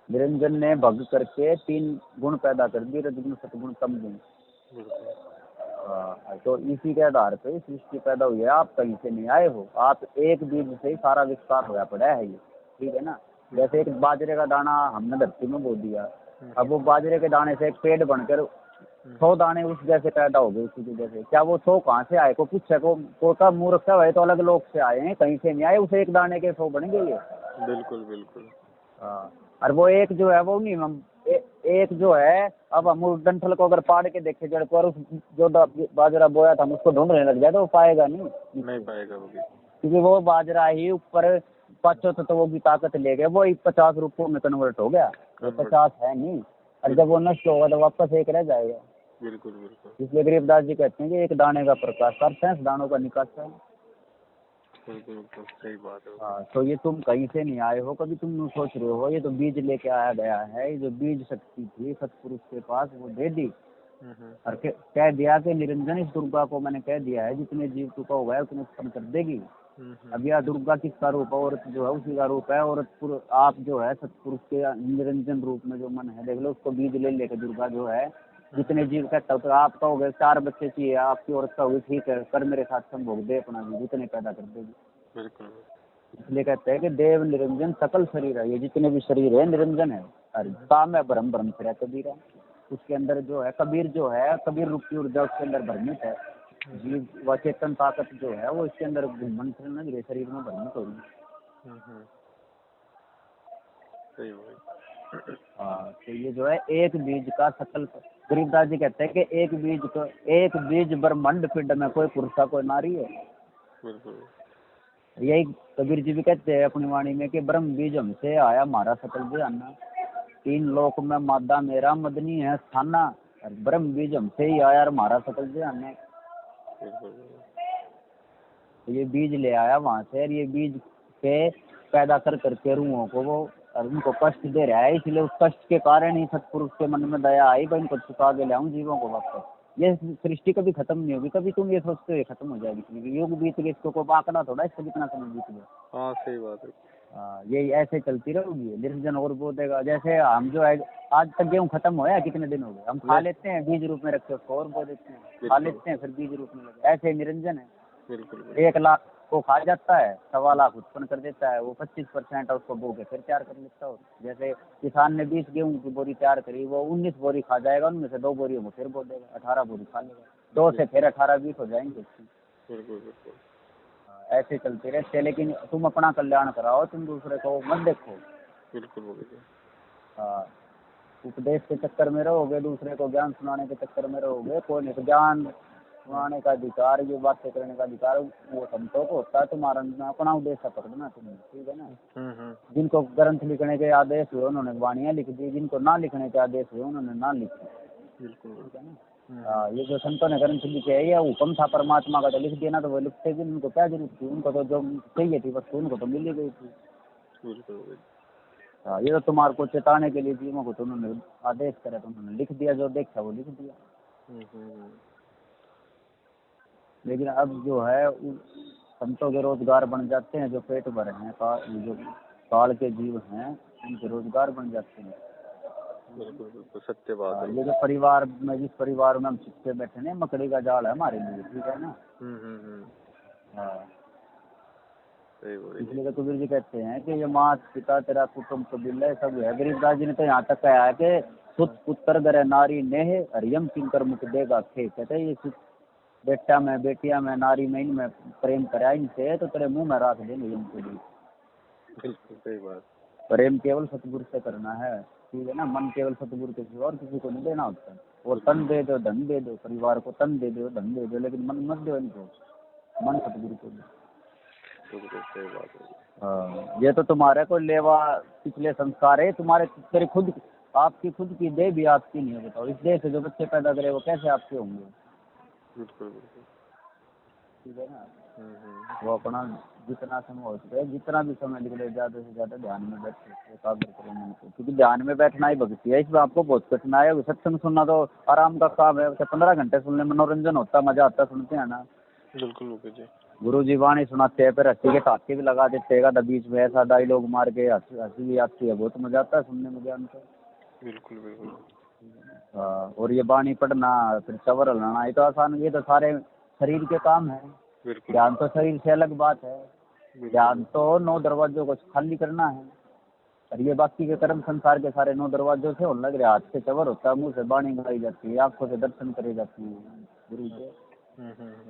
निरंजन ने भग करके 3 गुण पैदा कर दिए, रजगुण सतगुण तम गुण। तो इसी के आधार पे सृष्टि पैदा हुई है। आप कहीं से नहीं आए हो, आप एक बीज से ही सारा विस्तार होया पड़ा है ये। ठीक है ना? जैसे एक बाजरे का दाना हमने धरती में बो दिया, अब वो बाजरे के दाने से एक पेड़ बनकर 100 दाने उस जैसे पैदा हो गए उसी के जैसे। क्या वो 100 कहाँ से आए? को पूछे को का मूर्ख है तो अलग लोग से आए हैं, कहीं से नहीं आए। उसे एक दाने के 100 बन गए ये। बिल्कुल बिल्कुल। हाँ, और वो एक जो है वो नहीं हम एक जो है, अब हम उस डंठल को अगर पाड़ के देखे जड़ को और उस जो बाजरा बोया था हम उसको ढूंढने लग जाए तो वो पाएगा नहीं पाएगा वो भी। क्योंकि वो बाजरा ही ऊपर 5 तत्वों की ताकत ले गए, वो 50 रुपयों में कन्वर्ट हो गया, वो 50 है नहीं। और जब वो नष्ट होगा तो वापस एक रह जाएगा। बिल्कुल बिल्कुल। इसलिए गरीबदास जी कहते हैं कि एक दाने का प्रकाश 65 दानों का निकास है। बिल्कुल बिल्कुल सही बात है। हाँ, तो ये तुम कहीं से नहीं आए हो, कभी तुम सोच रहे हो ये तो बीज लेके आया गया है। ये जो बीज शक्ति थी सतपुरुष के पास वो दे दी और कह दिया कि निरंजन इस दुर्गा को मैंने कह दिया है जितने जीव तू का होगा उतने उत्पन्न कर देगी। अब यह दुर्गा किसका रूप है? औरत जो है उसी का रूप है। औरत आप जो है सतपुरुष के निरंजन रूप में जो मन है देख लो, उसको बीज ले लेकर दुर्गा जो है जितने जीव कहता हो तो आपका हो गया 4 बच्चे चाहिए, आपकी औरत का होगी, ठीक है कर मेरे साथ संभोग दे अपना भी, जितने पैदा कर देगी। बिल्कुल। इसलिए कहते हैं कि देव निरंजन सकल शरीर है, ये जितने भी शरीर है निरंजन है। और काम है ब्रह्म ब्रह्म से कबीर है, उसके अंदर जो है कबीर जो है कबीर रूपी ऊर्जा उसके अंदर भ्रमित है। जीव व चेतन ताकत जो है वो इसके अंदर घूमन फिरना मेरे शरीर में भ्रमित होगी। हाँ, तो ये जो है एक बीज का सकल, गरीबदास जी कहते हैं कि एक बीज ब्रह्मांड पिंड में कोई पुरुषा कोई नारी है। यही कबीर जी भी कहते हैं अपनी वाणी में कि ब्रह्म बीज हमसे आया हमारा सकल जानना, 3 लोक में मादा मेरा मदनी है स्थाना, और ब्रह्म बीज हमसे ही आया हमारा सकल जानना। तो ये बीज ले आया वहां से, और ये बीज के पैदा कर करके रूहों को वो और उनको कष्ट दे रहा है। इसलिए उस कष्ट के कारण ही सतपुरुष के मन में दया आई, भाई इनको चुका के लाऊं जीवों को वापस। ये सृष्टि कभी खत्म नहीं होगी, कभी तुम ये सोचते हो खत्म हो जाएगी, युग बीत गए, इसको को आंकड़ा थोड़ा इससे कितना समय बीत गया। हाँ सही बात है। ये ऐसे चलती रहेगी, निर्जन और बोधेगा। जैसे हम जो है आज तक गेहूँ खत्म हो कितने दिन हो गए, हम खा लेते हैं बीज रूप में रखे उसको और बो देते हैं, खा लेते हैं फिर बीज रूप में लगे। ऐसे निरंजन है। बिल्कुल। 1 लाख को खा जाता है, 1.25 लाख उत्पन्न कर देता है, वो 25% उसको बो के फिर तैयार कर लेता है। जैसे किसान ने 20 गेहूं की बोरी तैयार करी, वो 19 बोरी खा जाएगा, उनमें से 2 बोरियों को फिर बो देगा, 18 बोरी खा लेगा, 2 से फिर 18-20 हो जाएंगे उसकी। बिल्कुल बिल्कुल। ऐसे चलते रहते, लेकिन तुम अपना कल्याण कराओ, तुम दूसरे को मत देखो। बिल्कुल। हाँ, उपदेश के चक्कर में रहोगे, दूसरे को ज्ञान सुनाने के चक्कर में रहोगे, कोई नहीं। तो ज्ञान सुनाने का अधिकार, ये बातें करने का अधिकार वो संतों को होता है, तुम्हारा अपना उद्देश्य पकड़ना तुम्हें, ठीक है ना। जिनको ग्रंथ लिखने के आदेश हुए उन्होंने वाणियाँ लिख दी, जिनको ना लिखने के आदेश हुए उन्होंने ना लिखी, ठीक है ना। ये जो संतों ने ग्रंथ लिखे है, ये हुक्म था परमात्मा का, तो लिख दिया ना, तो वो लिखते भी उनको क्या जरूरत थी, उनको तो जो चाहिए थी वस्तु उनको तो मिल ही गई थी। हाँ, ये तो तुम्हारे को चेताने के लिए जीवों को तो उन्होंने आदेश करे, तो उन्होंने लिख दिया, जो देखा वो लिख दिया। लेकिन अब जो है संतों के रोजगार बन जाते हैं, जो पेट भरे हैं जो काल के जीव हैं उनके रोजगार बन जाते हैं। बिल्कुल सत्य बात है। ये जो परिवार में जिस परिवार में हम छिपके बैठे हैं, मकड़ी का जाल है हमारे लिए, ठीक है ना। हाँ, इसलिए तो कबीर जी कहते हैं कि ये माता पिता तेरा कुटुंब कबीला सब है। गरीबदास जी ने तो यहाँ तक कहा है कि सुत पुत्र गरे नारी नेह हरियम किंकर मुख देगा खे। कहते हैं ये बेटा में बेटिया में नारी में इनमें प्रेम करा इनसे तो तेरे मुंह में रख देंगे इनके लिए। बिल्कुल सही बात। प्रेम केवल सतगुरु से करना है, ठीक है ना। मन केवल सतगुरु के सिवा और किसी को नहीं देना होता। और तन दे दो धन दे दो, परिवार को तन दे दो धन दे दो, लेकिन मन मत दो इनको, मन सतगुरु को दो। सही बात है। हाँ, ये तो तुम्हारे को लेवा पिछले संस्कार है तुम्हारे, तेरे खुद आपकी खुद की देह भी आपकी नहीं है। बताओ, इस देह से जो बच्चे पैदा करे वो कैसे आपके होंगे। बिल्कुल ठीक है ना। वो अपना जितना समय हो सके, जितना भी समय निकले, ज़्यादा से ज़्यादा ध्यान में बैठे, एकाग्र करें मन को, क्योंकि ध्यान में बैठना ही भक्ति है। इसमें आपको बहुत कठिनाई है। सत्संग सुनना तो आराम का काम है, 15 घंटे सुनने मनोरंजन होता, मजा आता, सुनते हैं ना। बिल्कुल जी। गुरु जी वाणी सुनाते हैं, फिर हंसी के टाके भी लगा देते हैं, बीच में ऐसा डायलॉग मार के हंसी भी आती है, बहुत मजा आता है सुनने में ज्ञान को। बिल्कुल बिल्कुल। हाँ, और ये बाणी पढ़ना फिर चवर हलाना, ये तो आसान, ये तो सारे शरीर के काम है। ध्यान तो शरीर से अलग बात है। ध्यान तो 9 दरवाजों को खाली करना है, और ये बाकी के कर्म संसार के सारे 9 दरवाजों से होने लग रहे, हाथ से चवर होता है, मुंह से बाणी गाई जाती है, आंखों से दर्शन करे जाती है गुरु के,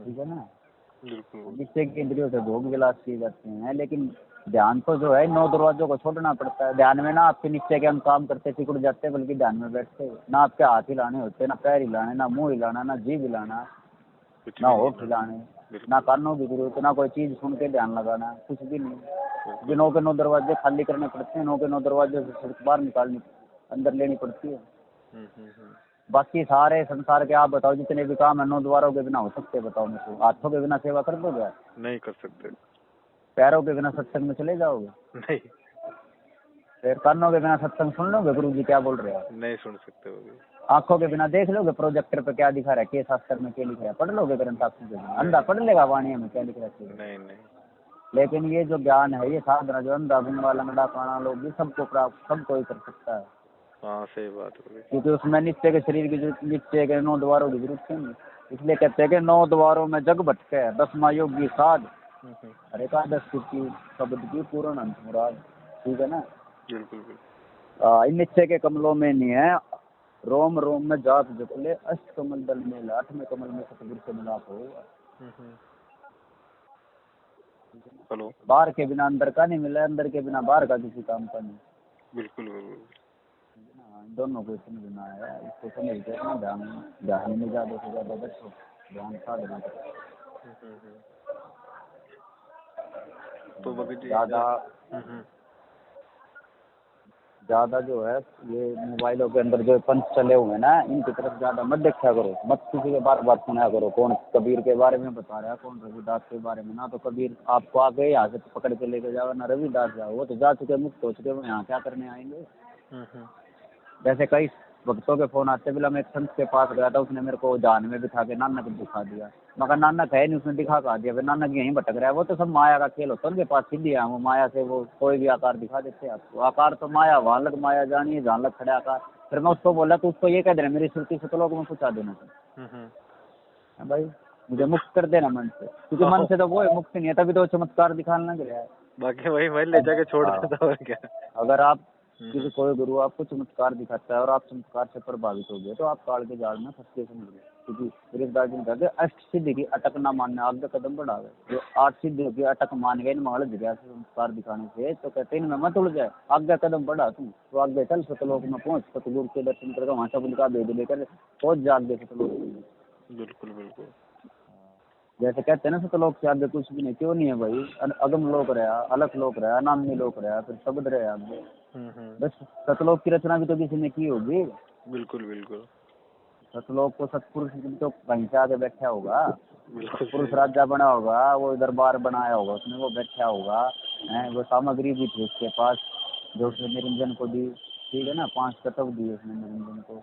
ठीक है ना। बिल्कुल जिससे कि इंद्रियों से भोग विलास किए जाते हैं, लेकिन ध्यान तो जो है 9 दरवाजों को छोड़ना पड़ता है। ध्यान में ना आपके नीचे के हम काम करते सिकुड़ जाते हैं, बल्कि ध्यान में बैठते ना आपके हाथ हिलाने होते, ना पैर हिलाने, ना मुंह हिलाना, ना जीभ हिलाना, कुछ ना भी नहीं होठ हिलाने, बिल्कुल ना कानों की जरूरत, ना कोई चीज सुन के ध्यान लगाना, कुछ भी नहीं। ये 9 के 9 दरवाजे खाली करने पड़ते हैं, 9 के 9 दरवाजे से सिर्फ बाहर निकालनी, अंदर लेनी पड़ती है। हम्म। बाकी सारे संसार के आप बताओ जितने भी काम है 9 द्वारों के बिना हो सकते हैं, बताओ मुझको। हाथों के बिना सेवा कर दोगे? नहीं कर सकते। पैरों के बिना सत्संग में चले जाओगे? नहीं फिर कानों के बिना सत्संग सुन लोगे गुरु जी क्या बोल रहे हैं? नहीं सुन सकते हो भी। आंखों के बिना देख लोगे प्रोजेक्टर पे क्या दिखा रहा है, के शास्त्र में क्या लिखा है? पढ़ लोगे ग्रंथ शास्त्र के बिना? अंधा पढ़ लेगा वाणी में क्या लिख रहा है? नहीं लेकिन ये जो ज्ञान है, ये साधना जो अंधा गुंगा लंगड़ा काना लोग, ये सबको प्राप्त सब कोई कर सकता है, हाँ सही बात हो गई। क्योंकि उसमें नित्य के शरीर की जरूरत, नित्य के 9 द्वारों की जरूरत नहीं। इसलिए कहते हैं कि 9 द्वारों में जग भटके 10वां योगी साध, हर एकादश की शब्द की पूर्ण अंत मुराद, ठीक है ना। बिल्कुल इन निश्चय के कमलों में नहीं है, रोम रोम में जात जपले, अष्ट कमल दल में 8वें कमल में सतगुरु से मिलाप होगा। हेलो। बाहर के बिना अंदर का नहीं मिला, अंदर के बिना बाहर का किसी काम का नहीं। बिल्कुल दोनों को समझना है, इसको समझ के अपना ध्यान में ज्यादा से ज्यादा बैठो, ध्यान साधना तो भगत जी ज्यादा जो है ये मोबाइलों के अंदर जो पंच चले हुए हैं ना, इनकी तरफ ज्यादा मत देखा करो, मत किसी के बात सुना करो। कौन कबीर के बारे में बता रहा है, कौन रविदास के बारे में। ना तो कबीर आपको आगे यहाँ से पकड़ के लेके जाओ, ना रविदास जाओ, वो तो जा चुके, मुक्त हो चुके, वो यहाँ क्या करने आएंगे। जैसे कई भक्तों के फोन आते, बोला मैं एक संत के पास गया था, उसने मेरे को जान में बिठा के नानक दिखा दिया। मगर नानक है नहीं, उसने दिखा दिया, फिर नानक यहीं भटक रहा है। वो तो सब माया का खेल होता है, उनके पास सीधी है, वो माया से वो कोई भी आकार दिखा देते हैं आपको। आकार तो माया, वहाँ लग माया जानी है, जहाँ लग खड़े आकार। फिर मैं उसको बोला तो उसको ये कह देना मेरी श्रुति सतलोक में पहुंचा देना भाई, मुझे मुक्त कर देना मन से, क्योंकि मन से तो वो है, मुक्त नहीं है, तभी तो चमत्कार दिखाने लग रहा है। बाकी वही ले जाके छोड़ देता और क्या। अगर आप किसी कोई गुरु आपको चमत्कार दिखाता है और आप चमत्कार से प्रभावित हो गए, तो आप काल के जाल में फंसते समझ गए। क्योंकि गिरफ्तार जी कहते अष्ट सिद्धि की अटक ना मानने, आगे कदम बढ़ावे। जो 8 सिद्धियों की अटक मान गए इन महल जगह से चमत्कार दिखाने से, तो कहते इनमें मत उड़ जाए, आगे कदम बढ़ा तू, तो आगे चल सतलोक में पहुंच, सतगुरु के दर्शन करके वहां सब उनका भेद लेकर पहुंच जा आगे सतलोक में। बिल्कुल जैसे कहते हैं ना सतलोक से आगे कुछ भी नहीं, क्यों नहीं है भाई। अगम लोक रहा, अलग लोक रहा, नामी लोक रहा, फिर शब्द रहे आगे। बस सतलोक की रचना भी तो किसी ने की होगी। बिल्कुल सतलोक को सतपुरुष तो कहीं से आगे बैठा होगा, बिल्कुल पुरुष राजा बना होगा, वो दरबार बनाया होगा उसने, वो बैठा होगा, वो सामग्री भी थी उसके पास जो उसने निरंजन को दी, ठीक है ना। 5 कतव दिए उसने निरंजन को,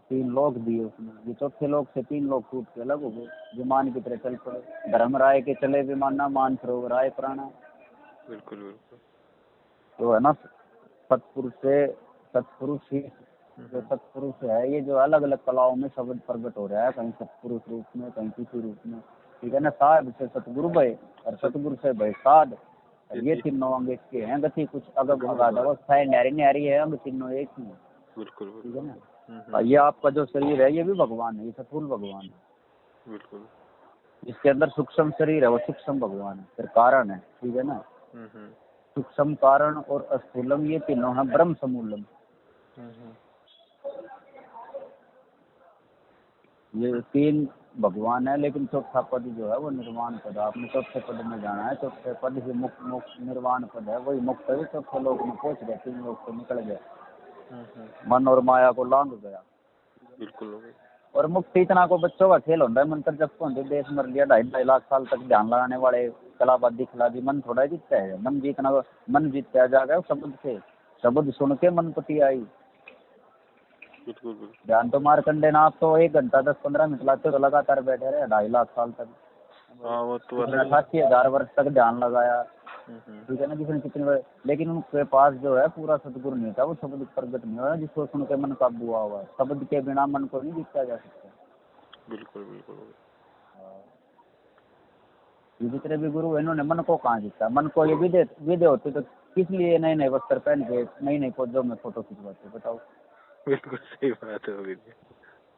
3 लोक दिए उसने। ये चौथे लोक से 3 लोक टूट के अलग हो गए, विमान की तरह चल पड़े। धर्म राय के चले विमाना, मान सरोवर राय प्राणा। बिल्कुल तो है ना, सत्पुरुष ही जो सत्पुरुष है, ये जो अलग अलग कलाओं में शब्द प्रकट हो रहा है, कहीं सत्पुरुष रूप में, कहीं किसी रूप में, ठीक है ना। साध से सतगुरु भय और सतगुरु से भय साध, ये तीनों अंग इसके हैं। गति कुछ अगम अगाध अवस्था है, न्यारी न्यारी है, अंग तीनों एक ही है, ठीक है ना। ये आपका जो शरीर है, ये भी भगवान है, ये सतगुरु भगवान है। बिल्कुल इसके अंदर सूक्ष्म शरीर है, वो सूक्ष्म भगवान है, फिर कारण है, ठीक है ना। सूक्ष्म कारण और स्थूलम, ये तीनों है ब्रह्म समूलम। ये 3 भगवान है, लेकिन चौथा पद जो है वो निर्वाण पद। आपने चौथे पद में जाना है, चौथे पद ही मुक्त निर्वाण पद है, वही मुक्त है। चौथे लोक में पहुंच गए, 3 लोक से निकल गए, मन और माया को लांग गया। बिल्कुल और मुक्ति इतना को बच्चों का खेल होता है, मंत्र जब को देश मर लिया, 2.5 लाख साल तक ध्यान लगाने वाले कलाबादी खिलाड़ी मन थोड़ा जीतता है। मन जीतता जाएगा शब्द से, शब्द सुन के मन पति आई। ध्यान तो मारकंडे ना, आप तो 1 घंटा 10-15 मिनट लाते तो लगातार बैठे रहे 2.5 लाख साल तक। वो तो 88,000 वर्ष तक ध्यान लगाया, ठीक है ना। किसी ने कितने बड़े, लेकिन उनके पास जो है पूरा सदगुरु नहीं था, वो शब्द प्रगट नहीं हुआ, जिसको सुन के मन काबू हुआ। शब्द के बिना मन को नहीं जीता जा सकता। बिल्कुल ये जितने भी गुरु है, इन्होंने मन को कहाँ जीता। मन को ये विदे होते तो किस लिए नए नए वस्त्र पहन के नई नई पोजों में फोटो खिंचवाते बताओ। बिल्कुल सही बात है गुरु जी।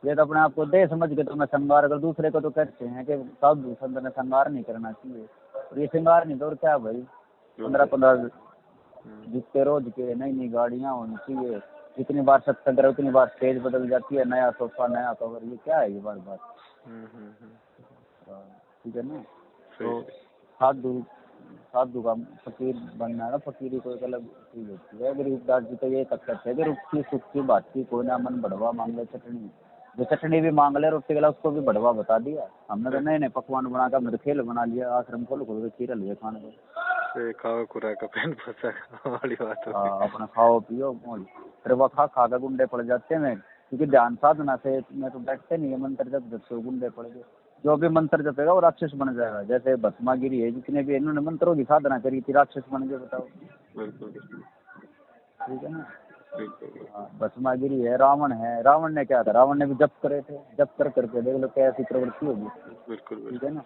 ये तो अपने आप को दे समझ के तो मैं श्रृंगार, अगर दूसरे को तो कहते हैं कि साधु संत ने श्रृंगार नहीं करना चाहिए, और ये श्रृंगार नहीं तो और क्या भाई। 15 जितने रोज के नई नई गाड़ियाँ होनी चाहिए, जितनी बार सत्संग करे उतनी बार स्टेज बदल जाती है, नया सोफा नया कवर, ये क्या है ये बार बार। ठीक है ना। तो साधु साधु का फकीर बनना है ना, फकीरी को एक अलग चीज होती है। गरीबदास जी तो ये तक कहते हैं कि रुखी सुखी बाती कोई ना मन बढ़वा मांग ले चटनी, जो चटनी भी मांग ले रोटी के लिए उसको भी बढ़वा बता दिया। हमने तो नए नए पकवान बना कर हमने खेल बना लिया, आश्रम खोल खोल के खीर हलवे खाने को। खाओ खुराक का पेन फंसा वाली बात हो। अपना खाओ पियो मौज, फिर वह खा खा कर गुंडे पड़ जाते हैं। क्योंकि ध्यान साधना से मैं तो बैठते नहीं है, मंत्र जब जब से गुंडे पड़ गए। जो भी मंत्र जपेगा वो राक्षस बन जाएगा। जैसे भस्मागिरी है, जितने भी इन्होंने मंत्रों की साधना करी थी राक्षस बन गए, बताओ। ठीक है ना। भस्मागिरी है, रावण है, रावण ने क्या था, रावण ने भी जप करे थे, जप कर करके देख लो कैसी प्रवृत्ति होगी। ठीक है ना।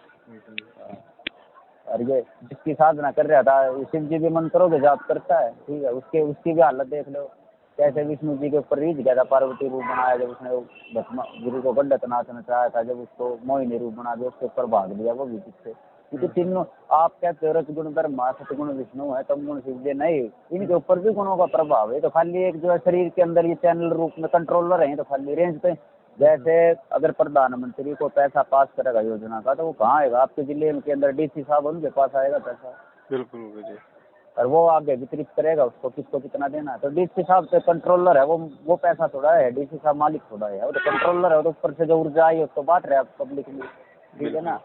और ये जिसकी साधना कर रहा था, शिव जी भी मंत्रों के जाप करता है, ठीक है, उसकी भी हालत देख लो कैसे विष्णु जी के ऊपर रीझ गया था, पार्वती रूप बनाया जब उसने भस्मागिरी को गंडत नाच नचाया था, जब उसको मोहिनी रूप बना दिया उसके ऊपर भाग लिया वो भी पीछे। क्योंकि तीनों आप कहते हो रजगुण ब्रह्मा सतगुण विष्णु है, तम गुण शिव जी, नहीं, इनके ऊपर भी गुणों का प्रभाव है। तो खाली एक जो है शरीर के अंदर ये चैनल रूप में कंट्रोलर है, तो खाली रेंज पे। जैसे अगर प्रधानमंत्री को पैसा पास करेगा योजना का, तो वो कहाँ आएगा, आपके जिले के अंदर डीसी साहब उनके पास आएगा पैसा। बिल्कुल जी। और वो आगे वितरित करेगा उसको, किसको कितना देना है। तो डीसी साहब से कंट्रोलर है वो पैसा थोड़ा है, डीसी साहब मालिक थोड़ा है, वो तो कंट्रोलर है, तो ऊपर से जो ऊर्जा आई उसको बांट रहा है पब्लिक में। ठीक है ना।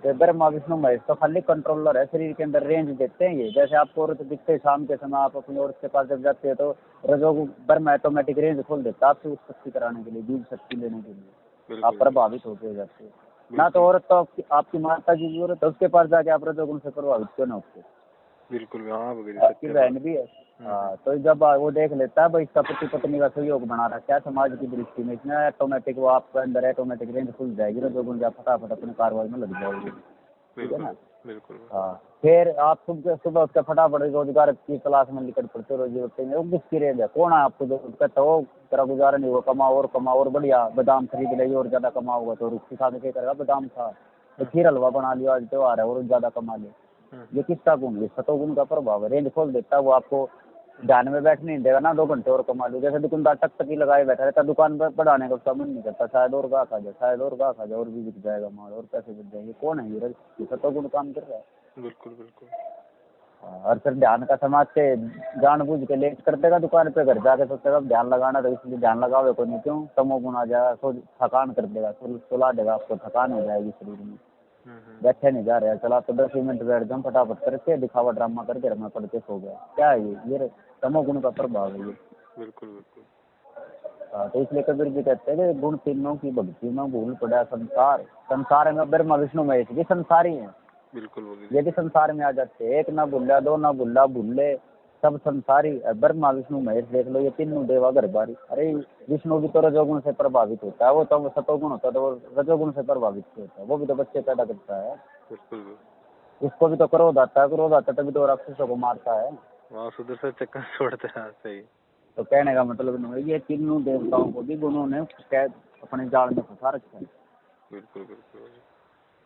तो ब्रह्मा विष्णु महेश तो खाली कंट्रोलर है, शरीर के अंदर रेंज देते हैं ये। जैसे आपको औरत दिखते शाम के समय आप अपनी औरत के पास जब जाते हैं तो रजोगुण ब्रह्मा ऑटोमेटिक रेंज खोल देता है आपसे उत्पत्ति कराने के लिए, बीज शक्ति लेने के लिए। आप प्रभावित होते जाते हैं ना। तो औरत तो आपकी माता जी की औरत है, उसके पास जाके आप रजोगुण से प्रभावित क्यों ना होते। बिल्कुल आपकी बहन भी है। तो जब वो देख लेता है भाई इसका पति पत्नी का सहयोग बना रहा है क्या समाज की दृष्टि में, इसमें ऑटोमेटिक वो आपके अंदर ऑटोमेटिक रेंज खुल जाएगी, रजोगुण जा फटाफट अपने कार्रवाई में लग जाएगी। ठीक है ना। बिल्कुल। फिर आप सुबह उसका फटाफट रोजगार की तलाश में निकल पड़ते हो, रोजी रोटी में। वो किसकी रेंज है, कौन है आपको जो कहता हो तेरा गुजारा नहीं होगा, कमाओ और बढ़िया बादाम खरीद ले और ज्यादा कमाओगा, तो रुखी खा के क्या करेगा, बादाम खा, तो खीर हलवा बना लिया आज त्योहार है और ज्यादा कमा ले। ये किसका गुण, ये सतोगुण का प्रभाव है। रेंज खोल देता है वो, आपको ध्यान में बैठने नहीं देगा ना, 2 घंटे और कमा लो। जैसे दुकानदार टकटकी लगाए बैठा रहता, दुकान पर बढ़ाने का उसका मन नहीं करता, शायद और गाहक आ जाए, शायद और गाहक आ जाए, और भी बिक जाएगा माल और पैसे बच जाएंगे। कौन है ये सतोगुण काम कर रहा है। बिल्कुल। और फिर ध्यान का समाज से जानबूझ के लेट कर देगा दुकान पे, घर जाके सोचेगा ध्यान लगाना, तो इसलिए ध्यान लगाओगे को नहीं, क्यों, तमोगुण आ जाएगा, थकान कर देगा, सुला देगा आपको, थकान हो जाएगी शरीर में। बैठे नहीं जा रहे हैं, चला तो 10 मिनट बैठ जाऊँ फटाफट करके दिखावा ड्रामा करके मैं पढ़ के सो गया, क्या है ये तमोगुण का प्रभाव है ये। बिल्कुल। तो इसलिए कबीर जी कहते हैं कि गुण तीनों की भक्ति में भूल पड़ा संसार में ब्रह्मा विष्णु महेश भी संसारी हैं। बिल्कुल। ये भी संसार में आ जाते हैं, एक ना भूला, दो ना भूला, भूले सब संसारी। ब्रह्मा विष्णु महेश देख लो, ये तीनों देवा घर बारी। अरे विष्णु भी तो रजोगुण से प्रभावित होता है, वो तो सतोगुण होता है, तो वो रजोगुण से प्रभावित होता है, वो भी तो बच्चे पैदा करता है। उसको भी तो क्रोध आता है तभी तो राक्षसों को मारता है, वहाँ सुदर्शन चक्कर छोड़ते हैं। सही। तो कहने का मतलब ये तीनों देवताओं को भी गुणों ने कैद अपने जाल में फंसा रखा है। बिल्कुल।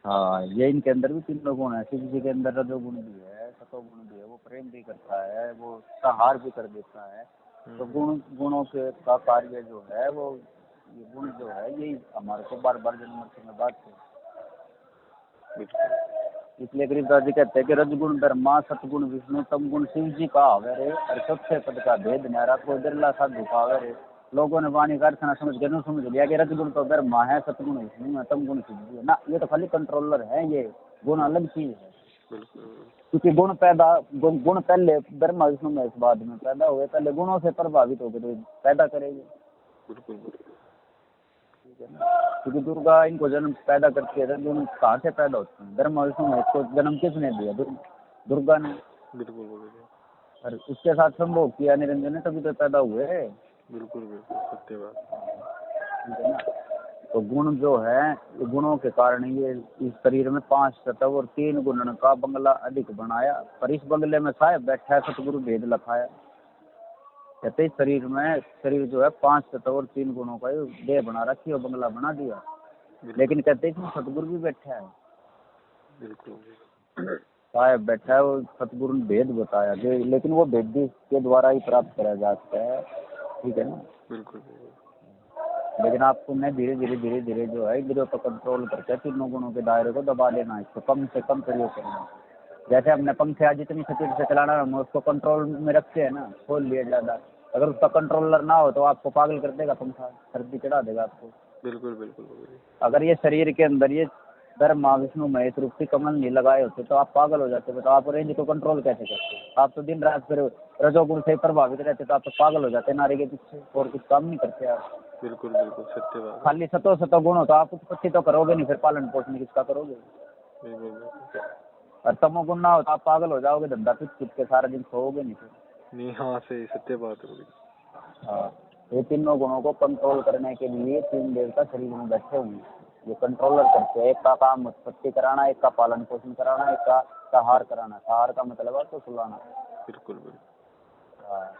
हाँ, ये इनके अंदर भी तीनों गुण है। शिव जी के अंदर रजोगुण भी है, सतोगुण भी है, वो प्रेम भी करता है, वो संहार भी कर देता है। तो गुणों के का कार्य जो है वो, ये गुण जो है यही हमारे को बार बार जन्म में बात है। इसलिए गरीबदास जी कहते हैं कि रजगुण ब्रह्मा सतगुण विष्णु तम गुण शिव जी का आवे रे, और सबसे पद का भेद न्यारा कोई बिरला साधु पावे रे। लोगों ने वाणी का अर्थ न समझ के न समझ लिया कि रजगुण तो ब्रह्मा है, सतगुण विष्णु है, तम गुण शिव जी है ना। ये तो खाली कंट्रोलर है, ये गुण अलग चीज है। क्योंकि गुण पहले ब्रह्मा विष्णु में इस बाद में पैदा हुए, पहले गुणों से प्रभावित होकर तो पैदा करेंगे। क्योंकि दुर्गा इनको जन्म पैदा करती है, रजगुण कहाँ से पैदा होते हैं, ब्रह्मा विष्णु में इसको जन्म किसने दिया, दुर्गा ने। और उसके साथ संभोग किया निरंजन ने, तभी तो पैदा हुए। बिल्कुल सत्य बात। ठीक है ना। तो गुण जो है, ये गुणों के कारण ये इस शरीर में 5 तत्व और 3 गुणन का बंगला अधिक बनाया। पर इस बंगले में साहेब बैठा है सतगुरु भेद लखाया। कहते इस शरीर जो है 5 तत्व और 3 गुणों का देह बना रखी और बंगला बना दिया। लेकिन कहते इसमें सतगुरु भी बैठा है। बिल्कुल साहेब बैठा है, वो सतगुरु ने भेद बताया जो, लेकिन वो भेद के द्वारा ही प्राप्त करा जा सकता है। ठीक है ना। बिल्कुल लेकिन आपको मैं धीरे धीरे जो है इंद्रियों को कंट्रोल करके 3 गुणों के दायरे को दबा देना है। इसको कम से कम प्रयोग करना। जैसे हमने पंखे आज जितनी स्पीड से चलाना है, हम उसको कंट्रोल में रखते हैं ना, खोल लिए ज़्यादा। अगर उसका कंट्रोलर ना हो तो आपको पागल कर देगा पंखा, सर्दी चढ़ा देगा आपको। बिल्कुल अगर ये शरीर के अंदर ये ब्रह्मा विष्णु महेश रूप की कमल नहीं लगाए होते तो आप पागल हो जाते। तो आप रेंज को कंट्रोल कैसे करते? आप तो दिन रात फिर रजोगुण से प्रभावित रहते, तो आप तो पागल हो जाते नारी के पीछे, और कुछ काम नहीं करते आप। बिल्कुल सत्य बात। खाली सतो गुण हो तो आप उत्पत्ति तो करोगे नहीं, फिर पालन पोषण किसका करोगे? और तमोगुण ना हो तो आप पागल हो जाओगे, धंधा पिट के सारा दिन सोओगे नहीं फिर। नहीं, हाँ सही सत्य बात होगी। हाँ, ये 3 गुणों को कंट्रोल करने के लिए 3 देवता शरीर में बैठे हुए हैं। ये कंट्रोलर करते हैं। एक का काम उत्पत्ति कराना, एक का पालन पोषण कराना, एक का सहार कराना। सहार का मतलब है तो सुलाना। बिल्कुल हाँ।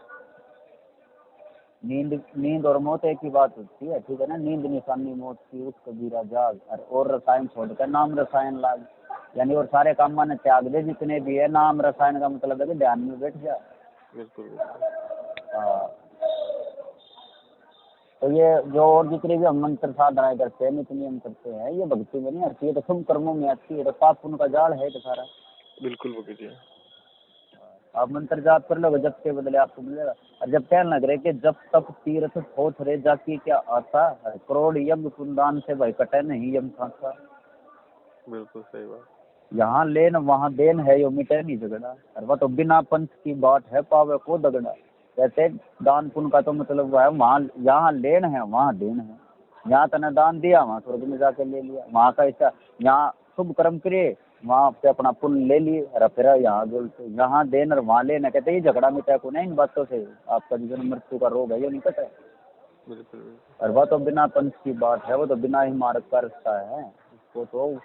नींद और मौत एक ही बात होती है। ठीक है ना। नींद निशानी मौत की, उस कबीरा जाग, और रसायन छोड़कर नाम रसायन लाग। यानी और सारे काम ने त्याग दे जितने भी है। नाम रसायन का मतलब है कि ध्यान में बैठ जा। बिल्कुल हाँ। तो ये जो और जितने भी हम मंत्र साधनाएं करते हैं, नित्य नियम करते हैं, ये भक्ति में नहीं आती है, तो शुभ कर्मों में आती है। तो पाप पुण्य का जाल है तो सारा। बिल्कुल भगत जी। आप मंत्र जाप कर लोगे, जब के बदले आपको मिलेगा। और जब कहने लग रहे कि जब तक तीर्थ होत रे जाकी क्या आशा, करोड़ यज्ञ कुंदान से भाई कटे नहीं यम खासा। बिल्कुल सही बात। यहाँ लेन वहाँ देन है, यो मिटे नहीं झगड़ा। और वह तो बिना पंथ की बात है, पावे को दगड़ा। कहते दान पुण्य का तो मतलब है वहाँ, यहाँ लेन है वहाँ देन है। यहाँ तने दान दिया, वहाँ स्वर्ग में जाके ले लिया। वहाँ का ऐसा, यहाँ शुभ कर्म करे, वहाँ पे अपना पुण्य ले लिए, और फिर यहाँ बोलते यहाँ देन और वहाँ लेना। कहते ये झगड़ा मिटा को नहीं इन बातों से। आपका जीवन मृत्यु का रोग है, ये नहीं पता है। बिल्कुल। और वह तो बिना पंथ की बात है, वो तो बिना ही मार्ग का रास्ता है। उसको तो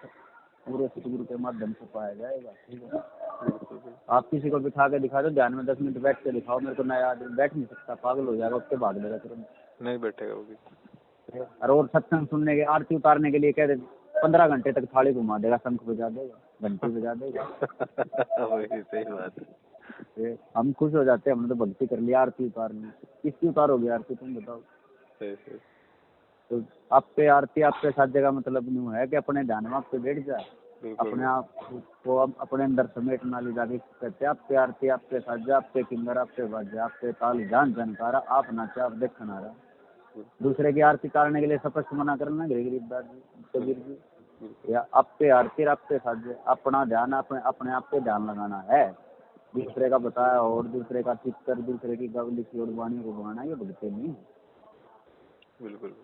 पूरे सतगुरु के माध्यम से पाया जाएगा। ठीक है। आप किसी को बिठा के दिखा दो ध्यान में, 10 मिनट बैठ के दिखाओ, मेरे को नया आदमी बैठ नहीं सकता, पागल हो जाएगा, उसके भाग देगा तुरंत, नहीं बैठेगा वो भी। और सत्संग सुनने के, आरती उतारने के लिए कह दे 15 घंटे तक थाली घुमा देगा, शंख बजा देगा, घंटी बजा देगा। वही सही बात है। हम खुश हो जाते हैं, हमने तो भक्ति कर लिया, आरती उतार ली। किसकी उतारोगे आरती, तुम बताओ। सही। तो आप पे आरती आपके साथ जगह मतलब नहीं है कि अपने ध्यान में आप पे बैठ जाए, अपने आप को अपने अंदर समेट ना ले जाके कहते आप पे आरती आपके साथ जा, आप पे किंगर, आप पे बाजा, आप पे ताल जान जानकारा, आप नाचे आप देखना रहा। दूसरे की आरती करने के लिए स्पष्ट मना करना गरीबदास जी, कबीर जी। या आप पे आरती आप पे साथ, अपना ध्यान अपने आप पे ध्यान लगाना है। दूसरे का बताया और दूसरे का चित्तर, दूसरे की गव लिखी और वाणी को गाना, ये भगते नहीं। बिल्कुल।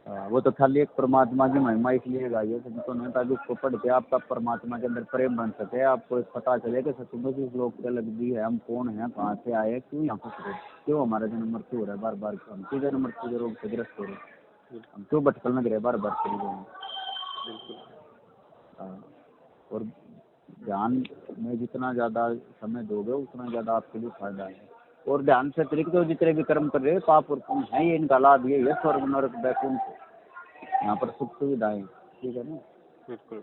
वो तो खाली एक परमात्मा की महिमा इसलिए गाई है तो नहीं, ताकि उसको पढ़ के आपका परमात्मा के अंदर प्रेम बन सके, आपको पता चले कि सचमुच इस लोक पे लग दी है, हम कौन हैं, कहाँ से आए, क्यों यहाँ फंस रहे, क्यों हमारा जन्म मृत्यु हो रहा है बार बार, हम क्यों जन्म मृत्यु के रोग से ग्रस्त हो रहे, हम क्यों भटकल लग रहे बार बार चले गए। और ध्यान में जितना ज़्यादा समय दोगे उतना ज़्यादा आपके लिए फायदा है। और ध्यान से अतिरिक्त जो जितने भी कर्म कर रहे हैं पाप और पुण्य है, ये इनका लाभ ये है स्वर्ग नरक वैकुंठ, यहाँ पर सुख सुविधाएं। ठीक है ना। बिल्कुल।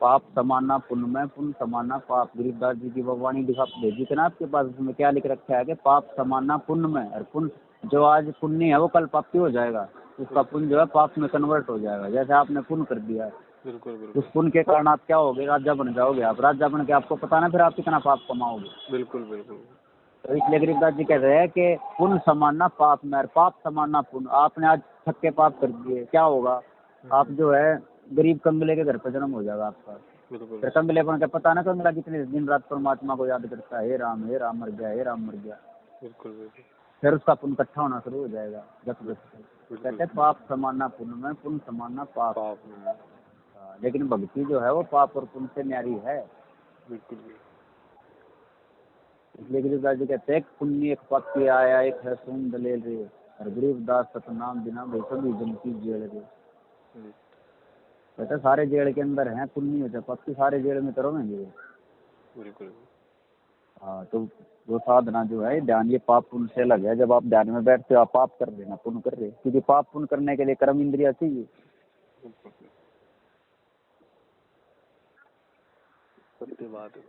पाप समाना पुण्य में, पुण्य समाना पाप। गरीबदास जी की भगवानी दिखा भेजी थी ना आपके पास, उसमें क्या लिख रखा है कि पाप समाना पुण्य में, और पुण्य जो आज पुण्य है वो कल पापी हो जाएगा, उसका पुण्य जो है पाप में कन्वर्ट हो जाएगा। जैसे आपने पुण्य कर दिया, बिल्कुल। उस पुण्य के कारण आप क्या होगे, राजा बन जाओगे। आप राजा बन के आपको पता ना फिर आप कितना पाप कमाओगे। बिल्कुल। तो इसलिए गरीबदास जी कह रहे हैं कि पुण्य समाना पाप में, और पाप समाना पुण्य। आपने आज थक्के पाप कर दिए, क्या होगा, आप जो है गरीब कंगले के घर पर जन्म हो जाएगा आपका। फिर कंगले बन के पता ना कंगला कितने दिन रात परमात्मा को याद करता है, हे राम मर गया, हे राम मर गया। बिल्कुल। फिर उसका पुण्य इकट्ठा होना शुरू हो जाएगा। कहते हैं पाप समाना पुण्य में, पुण्य समाना पाप। लेकिन भक्ति जो है वो पाप और पुण्य से न्यारी है। बिल्कुल। इसलिए गरीबदास जी कहते हैं पुण्य एक पक्की आया, एक है सुन दलेल रे, और गरीबदास सतनाम बिना भाई सभी जन की जेल के जी, बेटा सारे जेल के अंदर हैं पुण्य होता पक्की सारे जेल में तो रहेंगे। बिल्कुल। हाँ तो वो साधना जो है ध्यान ये पाप पुण्य से अलग है। जब आप ध्यान में बैठते हो आप पाप कर रहे ना पुण्य कर रहे, क्योंकि पाप पुण्य करने के लिए कर्म इंद्रिया चाहिए। बिल्कुल, सत्य बात है।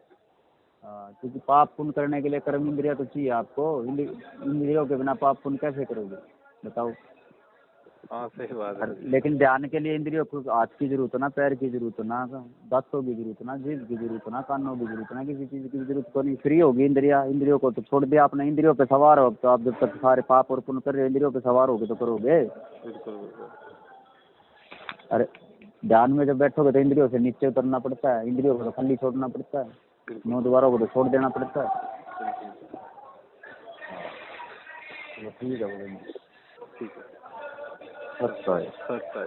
हाँ क्योंकि पाप पुण्य करने के लिए कर्म इंद्रिया तो चाहिए आपको। इंद्रियों के बिना पाप पुण्य कैसे करोगे बताओ। हाँ सही बात है। लेकिन ध्यान के लिए इंद्रियों को हाथ की जरूरत है ना, पैर की जरूरत है ना, दांतों की जरूरत है ना, जीभ की जरूरत है ना, कानों की जरूरत है ना, किसी चीज की जरूरत को नहीं। फ्री होगी इंद्रिया, इंद्रियों को तो छोड़ दिया आपने। इंद्रियों पे सवार हो तो आप जब तक सारे पाप और पुण्य कर रहे हो इंद्रियों पे सवार होगे तो करोगे। बिल्कुल बिल्कुल। अरे ध्यान में जब बैठोगे तो इंद्रियों से नीचे उतरना पड़ता है, इंद्रियों को तो खाली छोड़ना पड़ता है, बिल्कुल नौ द्वारों को तो छोड़ देना पड़ता है। बिल्कुल। ठीक है बोलेंगे ठीक है। अच्छा है। सत्य है।